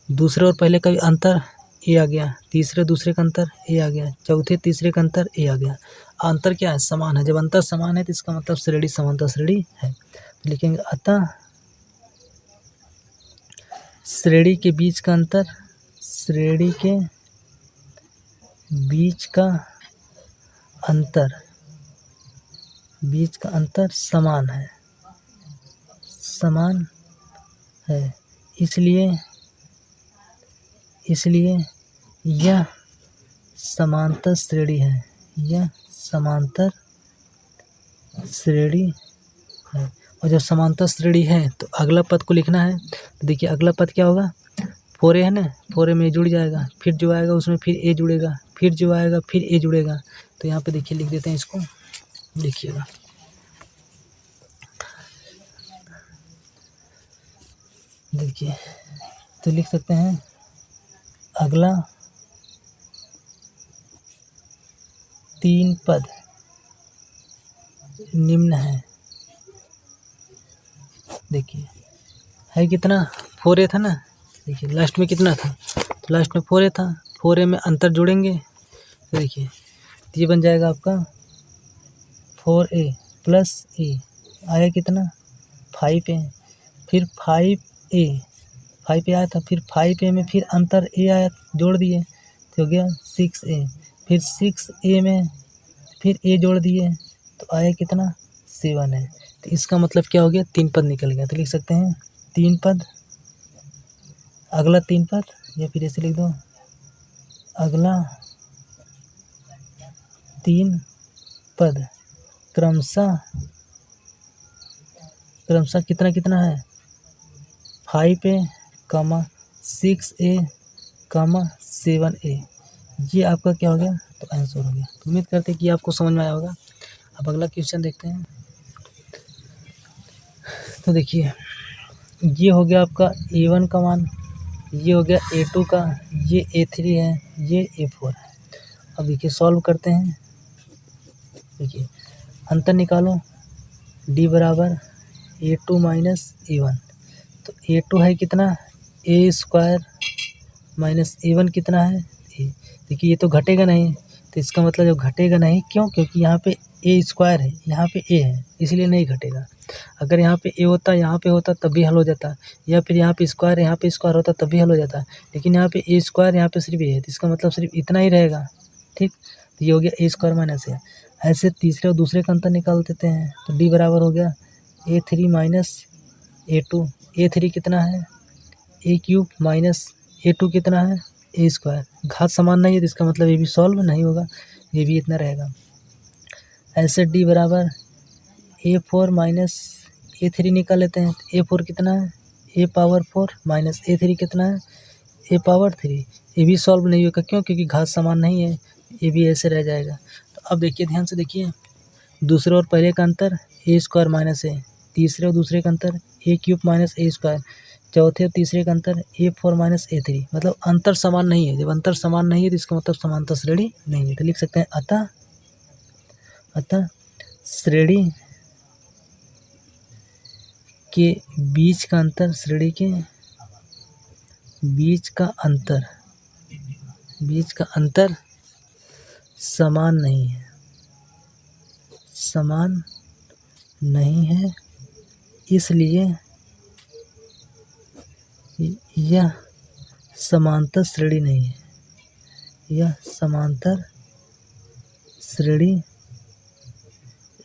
दूसरे और पहले का भी अंतर ए आ गया, तीसरे दूसरे का अंतर ए आ गया, चौथे तीसरे का अंतर ए आ गया। अंतर क्या है? समान है। जब अंतर समान है तो इसका मतलब श्रेणी समांतर श्रेणी है। तो लिखेंगे अतः श्रेणी के बीच का अंतर, श्रेणी के बीच का अंतर समान है, समान है। इसलिए यह समांतर श्रेणी है, यह समांतर श्रेणी है। और जब समांतर श्रेणी है तो अगला पद को लिखना है। तो देखिए अगला पद क्या होगा? 4a है ना, 4a में जुड़ जाएगा, फिर जो आएगा उसमें फिर a जुड़ेगा, फिर जो आएगा फिर a जुड़ेगा। तो यहाँ पे देखिए लिख देते हैं इसको, देखिएगा देखिए, तो लिख सकते हैं अगला 3 पद निम्न है। देखिए है कितना? 4a था ना, देखिए लास्ट में कितना था? तो लास्ट में 4a था, 4a में अंतर जोड़ेंगे तो देखिए ये बन जाएगा आपका 4a प्लस a आया कितना? 5a, फिर 5a आया था, फिर 5a में फिर अंतर a आया, जोड़ दिए तो हो गया 6a, फिर 6a में फिर a जोड़ दिए तो आया कितना? 7 है। तो इसका मतलब क्या हो गया? 3 पद निकल गया। तो लिख सकते हैं 3 पद, अगला 3 पद, या फिर ऐसे लिख दो अगला 3 पद क्रमशः कितना कितना है? 5a, 6a, 7a। ये आपका क्या हो गया? तो आंसर हो गया। तो उम्मीद करते हैं कि आपको समझ में आया होगा। अब अगला क्वेश्चन देखते हैं। तो देखिए ये हो गया आपका a1 का मान, ये हो गया a2 का, ये a3 है, ये a4 है। अब देखिए सॉल्व करते हैं। देखिए अंतर निकालो, d बराबर a2 माइनस a1। तो a2 है कितना? a स्क्वायर माइनस a1 कितना है? a। देखिए ये तो घटेगा नहीं, तो इसका मतलब जब घटेगा नहीं, क्यों? क्योंकि यहाँ पे a स्क्वायर है, यहाँ पे a है, इसलिए नहीं घटेगा। अगर यहाँ पे a होता, यहाँ पे होता तब भी हल हो जाता, या फिर यहाँ पे स्क्वायर, यहाँ पे स्क्वायर होता तब भी हल हो जाता। लेकिन यहाँ पे a स्क्वायर, यहाँ पे सिर्फ a है, तो इसका मतलब सिर्फ इतना ही रहेगा। ठीक, तो ये हो गया a स्क्वायर माइनस a। ऐसे तीसरे और दूसरे का अंतर निकाल देते हैं। तो d बराबर हो गया a3 माइनस a2। a3 कितना है? a क्यूब माइनस a2 कितना है? a square. घात समान नहीं है तो इसका मतलब ये भी सॉल्व नहीं होगा, ये भी इतना रहेगा। ऐसे d बराबर a4 माइनस a3 निकाल लेते हैं। a4 कितना है? a पावर 4 माइनस a3 कितना है? a power 3। ये भी सॉल्व नहीं होगा, क्यों? क्योंकि घात समान नहीं है, ये भी ऐसे रह जाएगा। तो अब देखिए ध्यान से देखिए, दूसरे और पहले का अंतर a स्क्वायर माइनस a, तीसरे और दूसरे का अंतर a cube minus a square, चौथे और तीसरे का अंतर a4 माइनस a3। मतलब अंतर समान नहीं है। जब अंतर समान नहीं है तो इसका मतलब समांतर श्रेणी नहीं है। तो लिख सकते हैं अतः श्रेणी के बीच का अंतर, श्रेणी के बीच का अंतर समान नहीं है, इसलिए यह समांतर श्रेणी नहीं है, यह समांतर श्रेणी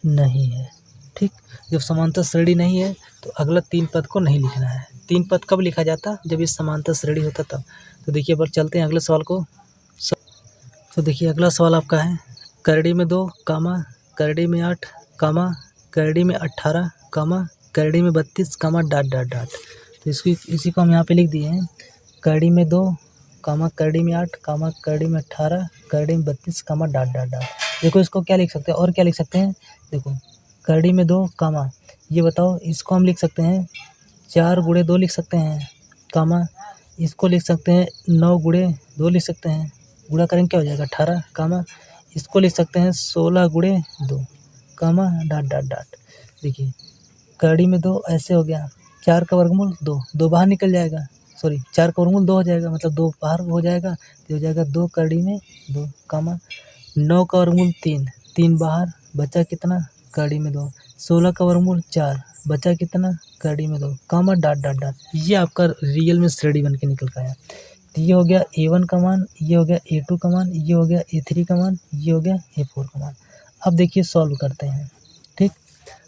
नहीं है। ठीक, जब समांतर श्रेणी नहीं है तो अगला 3 पद को नहीं लिखना है। 3 पद कब लिखा जाता? जब ये समांतर श्रेणी होता तब। तो देखिए अब चलते हैं अगले सवाल को। तो देखिए अगला सवाल आपका है, करड़ी में 2, करड़ी में 8, करड़ी में 18, करड़ी में 32, ... तो इसी को हम यहाँ पे लिख दिए हैं। करड़ी में 2, करड़ी में 8, करड़ी में 18, करड़ी में 32, ... देखो इसको क्या लिख सकते हैं, और क्या लिख सकते हैं? देखो करड़ी में 2, ये बताओ, इसको हम लिख सकते हैं 4 गुणे 2 लिख सकते हैं, इसको लिख सकते हैं 9 गुणे 2 लिख सकते हैं, गुणा करेंगे क्या हो जाएगा? 18, इसको लिख सकते हैं 16 गुणे 2, ... देखिए करड़ी में 2 ऐसे हो गया, 4 का वर्गमूल 2 बाहर निकल जाएगा, सॉरी 4 का वर्गमूल 2 हो जाएगा, मतलब 2 बाहर हो जाएगा तो हो जाएगा 2 कड़ी में 2 कामा 9 का वर्गमूल 3, 3 बाहर बचा कितना कड़ी में 2, 16 का वर्गमूल 4 बचा कितना कड़ी में 2 कामा डॉट डॉट डॉट। ये आपका रियल में श्रेणी बन के निकल का आया। तो ये हो गया A1 का मान, ये हो गया A2 का मान, ये हो गया A3 का मान, ये हो गया A4 का मान। अब देखिए सॉल्व करते हैं। ठीक,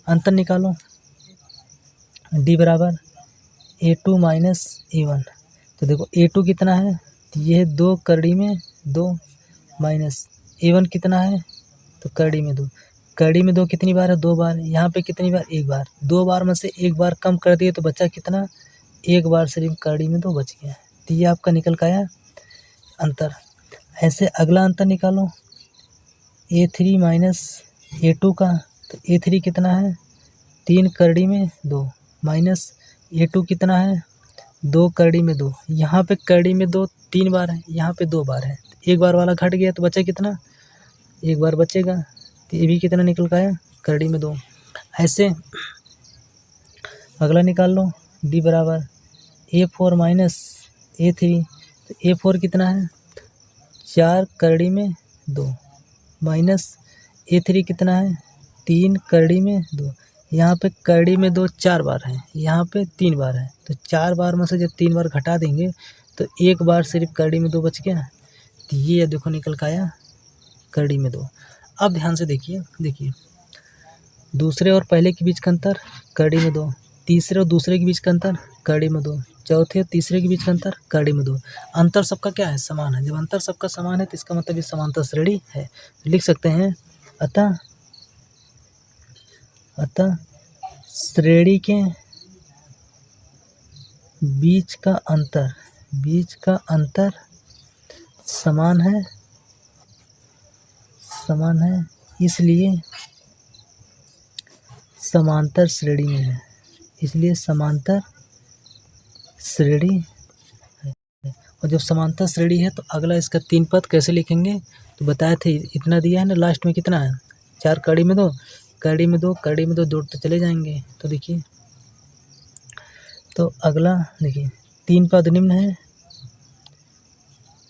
अंतर निकालो। D बराबर A2 माइनस A1। तो देखो A2 कितना है, तो ये है 2 कड़ी में 2 माइनस A1 कितना है, तो कड़ी में 2। कड़ी में 2 कितनी बार है, 2 बार। यहाँ पे कितनी बार, 1 बार। 2 बार में से 1 बार कम कर दिए तो बचा कितना, 1 बार सिर्फ कड़ी में 2 बच गया। तो ये आपका निकल का आया अंतर। ऐसे अगला अंतर निकालो A3 माइनस A2 का। तो A3 कितना है, 3 कड़ी में 2 माइनस A2 कितना है, 2 कड़ी में 2। यहाँ पे कड़ी में 2 3 बार है, यहाँ पे 2 बार है। 1 बार वाला घट गया तो बचा कितना, 1 बार बचेगा। तो ये भी कितना निकल का आया, कड़ी में 2। ऐसे अगला निकाल लो। D बराबर A4 माइनस A3। तो A4 कितना है, 4 कड़ी में 2 माइनस A3 कितना है, 3 कड़ी में 2। यहाँ पे कड़ी में 2 4 बार है, यहाँ पे 3 बार है। तो 4 बार में से जब 3 बार घटा देंगे तो 1 बार सिर्फ कड़ी में 2 बच गया। तो ये देखो निकल का आया कड़ी में 2। अब ध्यान से देखिए, दूसरे और पहले के बीच का अंतर कड़ी में 2, तीसरे और दूसरे के बीच का अंतर कड़ी में 2, चौथे और तीसरे के बीच का अंतर कड़ी में 2। अंतर सबका क्या है, समान है। जब अंतर सबका समान है तो इसका मतलब ये समांतर श्रेणी है। तो लिख सकते हैं अतः श्रेणी के बीच का अंतर समान है, इसलिए समांतर श्रेणी में है, इसलिए समांतर श्रेणी है। और जब समांतर श्रेणी है तो अगला इसका 3 पद कैसे लिखेंगे, तो बताए थे इतना दिया है ना, लास्ट में कितना है, 4 कड़ी में 2 कड़ी में 2 कड़ी में 2 जोड़ते चले जाएंगे। तो देखिए, तो अगला देखिए 3 पद निम्न है,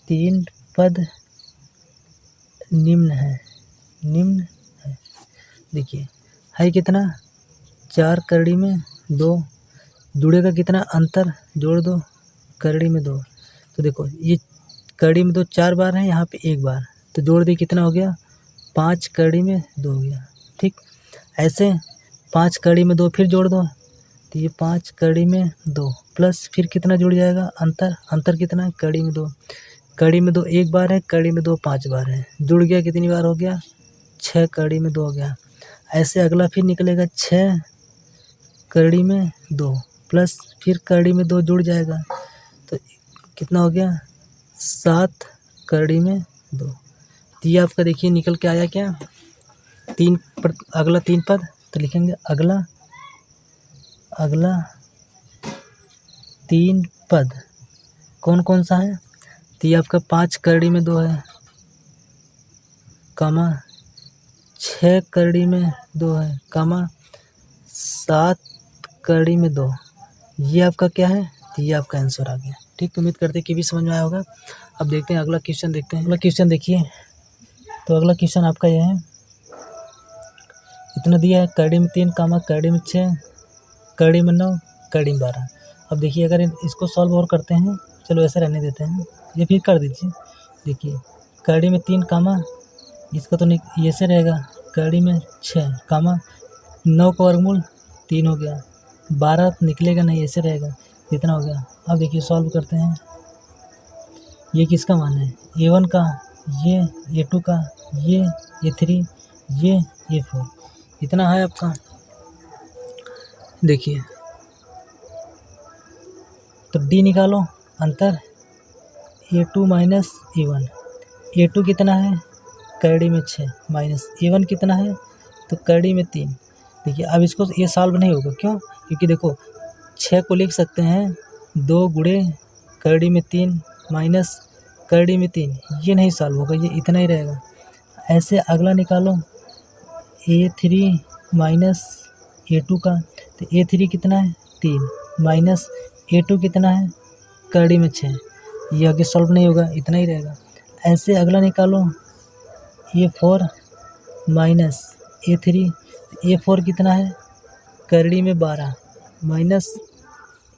3 पद निम्न है। देखिए है कितना, 4 कड़ी में 2 जुड़ेगा कितना, अंतर जोड़ दो कड़ी में 2। तो देखो ये कड़ी में 2 4 बार है, यहाँ पे 1 बार, तो जोड़ दे कितना हो गया, 5 कड़ी में 2 हो गया। ठीक, ऐसे 5 कड़ी में 2 फिर जोड़ दो, तो ये 5 कड़ी में 2 प्लस फिर कितना जुड़ जाएगा, अंतर कितना है, कड़ी में 2 1 बार है, कड़ी में 2 5 बार है, जुड़ गया कितनी बार हो गया, 6 कड़ी में 2 हो गया। ऐसे अगला फिर निकलेगा 6 कड़ी में 2 प्लस फिर कड़ी में 2 जुड़ जाएगा, तो कितना हो गया, 7 कड़ी में 2। तो ये आपका देखिए निकल के आया क्या, अगला 3 पद। तो लिखेंगे अगला 3 पद कौन कौन सा है, तो ये आपका 5 कड़ी में 2 है, कामा 6 कड़ी में 2 है, कामा 7 कड़ी में 2। ये आपका क्या है, तो ये आपका आंसर आ गया। ठीक, उम्मीद करते हैं कि भी समझ में आया होगा। अब देखते हैं अगला क्वेश्चन, देखते हैं अगला क्वेश्चन। देखिए तो अगला क्वेश्चन आपका यह है, इतना दिया है, कड़ी में 3 कामा कड़ी में 6 कड़ी में 9 कड़ी में 12। अब देखिए अगर इसको सॉल्व और करते हैं, चलो ऐसे रहने देते हैं, ये फिर कर दीजिए। देखिए कड़ी में 3 कामा, इसका तो ये से रहेगा, कड़ी में 6 कामा 9 का वर्गमूल 3 हो गया, 12 निकलेगा नहीं, ऐसे रहेगा, इतना हो गया। अब देखिए सॉल्व करते हैं, ये किसका मान है, A1 का, ये A2 का, ये A3, ये A4, इतना है आपका। देखिए तो D निकालो, अंतर A2 माइनस A1। A2 कितना है, कड़ी में 6 माइनस A1 कितना है, तो कड़ी में 3। देखिए अब इसको ये सॉल्व नहीं होगा, क्यों, क्योंकि देखो 6 को लिख सकते हैं 2 गुणे कड़ी में 3 माइनस कड़ी में 3, ये नहीं सॉल्व होगा, ये इतना ही रहेगा। ऐसे अगला निकालो A3 माइनस A2 का, तो A3 कितना है 3 माइनस A2 कितना है करड़ी में 6, ये आगे सॉल्व नहीं होगा, इतना ही रहेगा। ऐसे अगला निकालो A4 माइनस A3, A4 कितना है करड़ी में 12 माइनस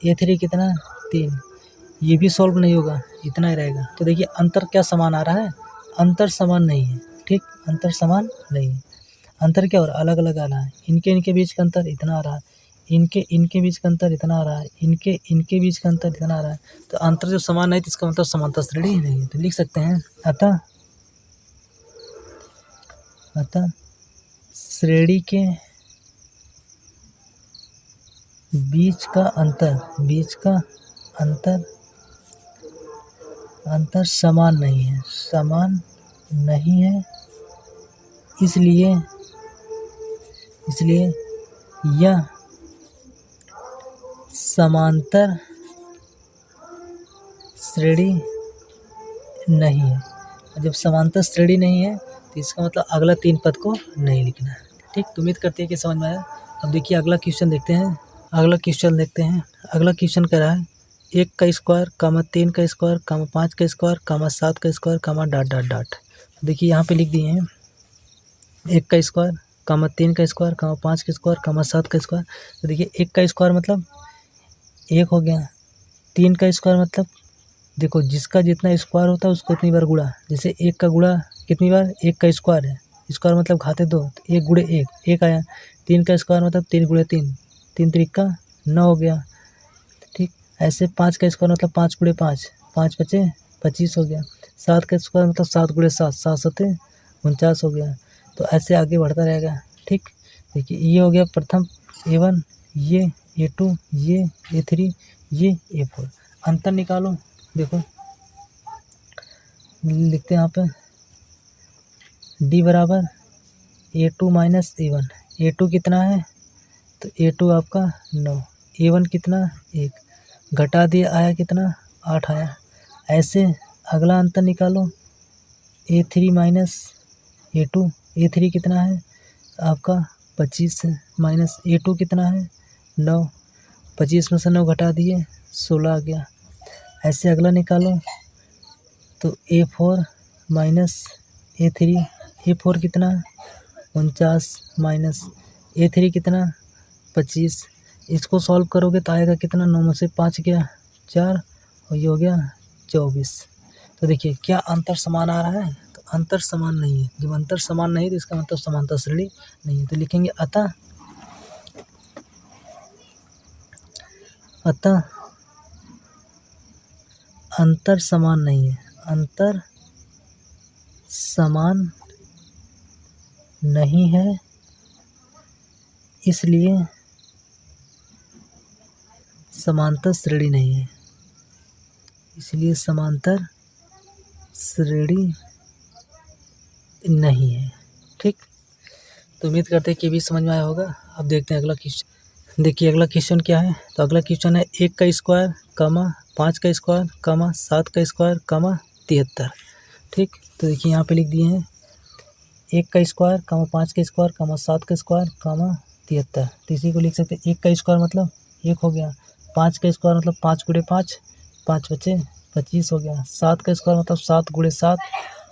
A3 कितना 3, ये भी सॉल्व नहीं होगा, इतना ही रहेगा। तो देखिए अंतर क्या समान आ रहा है, अंतर समान नहीं है, ठीक, अंतर समान नहीं है। अंतर क्या हो रहा है, अलग अलग आ रहा है। इनके बीच का अंतर इतना आ रहा है, इनके बीच का अंतर इतना आ रहा है, इनके बीच का अंतर इतना आ रहा है। तो अंतर जो समान नहीं तो इसका मतलब समांतर श्रेणी ही नहीं है। तो लिख सकते हैं अतः श्रेणी के बीच का अंतर समान नहीं है, इसलिए यह समांतर श्रेणी नहीं है। जब समांतर श्रेणी नहीं है तो इसका मतलब अगला 3 पद को नहीं लिखना है, ठीक। तो उम्मीद करते हैं कि समझ में आया। अब देखिए अगला क्वेश्चन देखते हैं। अगला क्वेश्चन कह रहा है 1 का स्क्वायर, 3 का स्क्वायर, 5 का स्क्वायर, 7 का स्क्वायर, डॉट डॉट डॉट। देखिए यहाँ पे लिख दिए हैं 1 का स्क्वायर, 3 का स्क्वायर, 5 का स्क्वायर, 7 का स्क्वायर। तो देखिए 1 का स्क्वायर मतलब 1 हो गया, 3 का स्क्वायर मतलब देखो जिसका जितना स्क्वायर होता है उसको उतनी बार गुणा। जैसे 1 का गुणा कितनी बार, 1 का स्क्वायर है, स्क्वायर मतलब घाते 2, तो 1 गुणे 1 आया। 3 का स्क्वायर मतलब 3 गुणे 3, 3 त्रिका 9 हो गया, ठीक। ऐसे 5 का स्क्वायर मतलब 5 गुणे 5, 5 बचे 25 हो गया। 7 का स्क्वायर मतलब 7 गुणे 7, 7 सते 49 हो गया। तो ऐसे आगे बढ़ता रहेगा, ठीक। देखिए ये हो गया प्रथम A1, ये A2, ये A3, ये A4। अंतर निकालो, देखो लिखते हैं यहाँ पे D बराबर A2 माइनस A1। A2 कितना है तो A2 आपका 9, A1 कितना 1, घटा दिए आया कितना 8 आया। ऐसे अगला अंतर निकालो A3 माइनस A2, A3 कितना है आपका 25 माइनस A2 कितना है 9, 25 में से 9 घटा दिए 16 आ गया। ऐसे अगला निकालो तो A4 माइनस A3, A4 कितना 49 माइनस A3 कितना 25। इसको सॉल्व करोगे तो आएगा कितना, 9 में से 5 गया 4 और ये हो गया 24। तो देखिए क्या अंतर समान आ रहा है, तो अंतर समान नहीं है। जब अंतर समान नहीं तो इसका मतलब समांतर श्रेणी नहीं है। तो लिखेंगे अतः अंतर समान नहीं है, अंतर समान नहीं है, इसलिए समांतर श्रेणी नहीं है, इसलिए समांतर श्रेणी नहीं है, ठीक। तो उम्मीद करते हैं कि भी समझ में आया होगा। अब देखते हैं अगला क्वेश्चन। देखिए अगला क्वेश्चन क्या है, तो अगला क्वेश्चन है 1 का स्क्वायर, 5 का स्क्वायर, 7 का स्क्वायर, 73, ठीक। तो देखिए यहाँ पे लिख दिए हैं 1 का स्क्वायर, 5 का स्क्वायर, 7 का स्क्वायर, 73। तो इसी को लिख सकते हैं 1 का स्क्वायर मतलब 1 हो गया, 5 का स्क्वायर मतलब 5 गुणे 5, 5 बचे 25 हो गया। 7 का स्क्वायर मतलब 7 गुणे 7,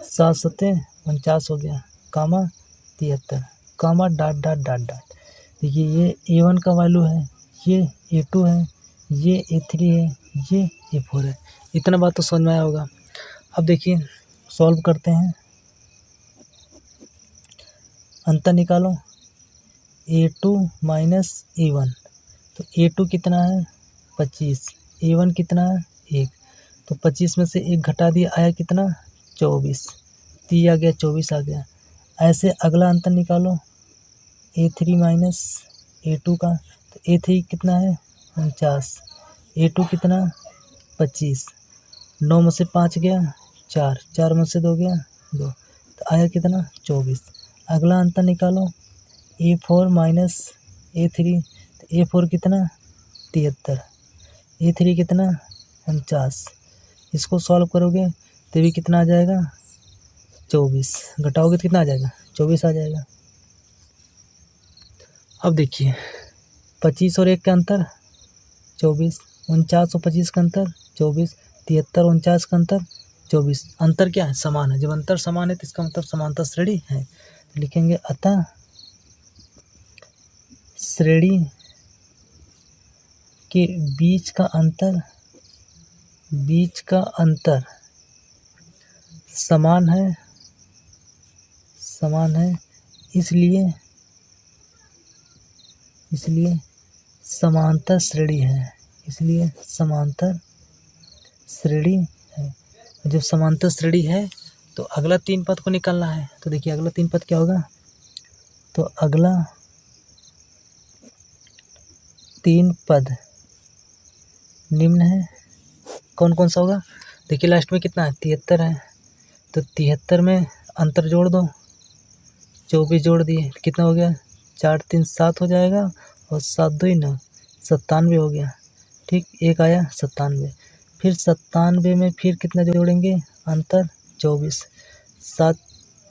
7 सते 49 हो गया, 73, डॉट डॉट डॉट डॉट। देखिए ये A1 का वैल्यू है, ये A2 है, ये A3 है, ये A4 है। इतना बात तो समझ में आया होगा। अब देखिए सॉल्व करते हैं, अंतर निकालो A2 माइनस A1। तो A2 कितना है 25, A1 कितना है 1, तो 25 में से 1 घटा दिया आया कितना 24, 3 आ गया 24 आ गया। ऐसे अगला अंतर निकालो A3 माइनस A2 का, तो A3 कितना है 49, A2 कितना 25, 9 में से 5 गया 4, 4 में से 2 गया 2, तो आया कितना 24। अगला अंतर निकालो A4 माइनस A3, तो A4 कितना 73, A3 कितना 49। इसको सॉल्व करोगे तो भी कितना आ जाएगा 24, घटाओगे तो कितना आ जाएगा 24 आ जाएगा। अब देखिए 25 और 1 का अंतर 24, 49 और 25 का अंतर 24, 73 49 का अंतर 24। अंतर क्या है? समान है। जब अंतर समान है तो इसका मतलब समांतर श्रेणी है। तो लिखेंगे अतः श्रेणी के बीच का अंतर समान है इसलिए समांतर श्रेणी है। जब समांतर श्रेणी है तो अगला 3 पद को निकालना है। तो देखिए अगला 3 पद क्या होगा? तो अगला 3 पद निम्न है। कौन कौन सा होगा? देखिए लास्ट में कितना है? 73 है। तो 73 में अंतर जोड़ दो, 24 जोड़ दिए, कितना हो गया? 4 3 7 हो जाएगा और 7 2 9, 97 हो गया। ठीक, एक आया 97। फिर 97 में फिर कितना जोड़ेंगे? अंतर 24, 7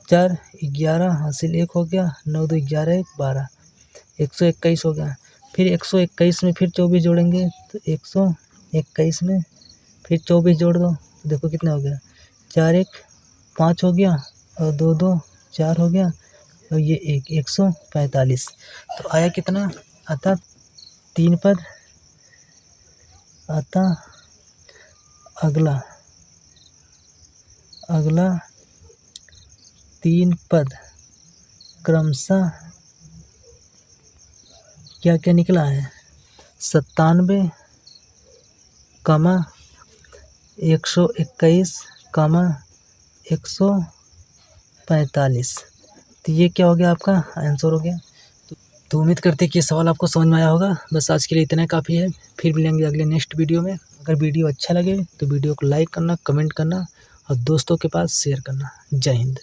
4 11 हासिल 1 हो गया, 9 2 11 1 12, 121 हो गया। फिर 121 में फिर 24 जोड़ेंगे तो 121 में फिर 24 जोड़ दो, देखो कितना हो गया? 4 1 5 हो गया और 2 2 4 हो गया और ये 145। तो आया कितना? अतः 3 पद, अतः अगला 3 पद क्रमशः क्या क्या निकला है? 97, 121, 145। तो ये क्या हो गया? आपका आंसर हो गया। तो उम्मीद करते हैं कि ये सवाल आपको समझ में आया होगा। बस आज के लिए इतना काफ़ी है। फिर मिलेंगे अगले नेक्स्ट वीडियो में। अगर वीडियो अच्छा लगे तो वीडियो को लाइक करना, कमेंट करना और दोस्तों के पास शेयर करना। जय हिंद।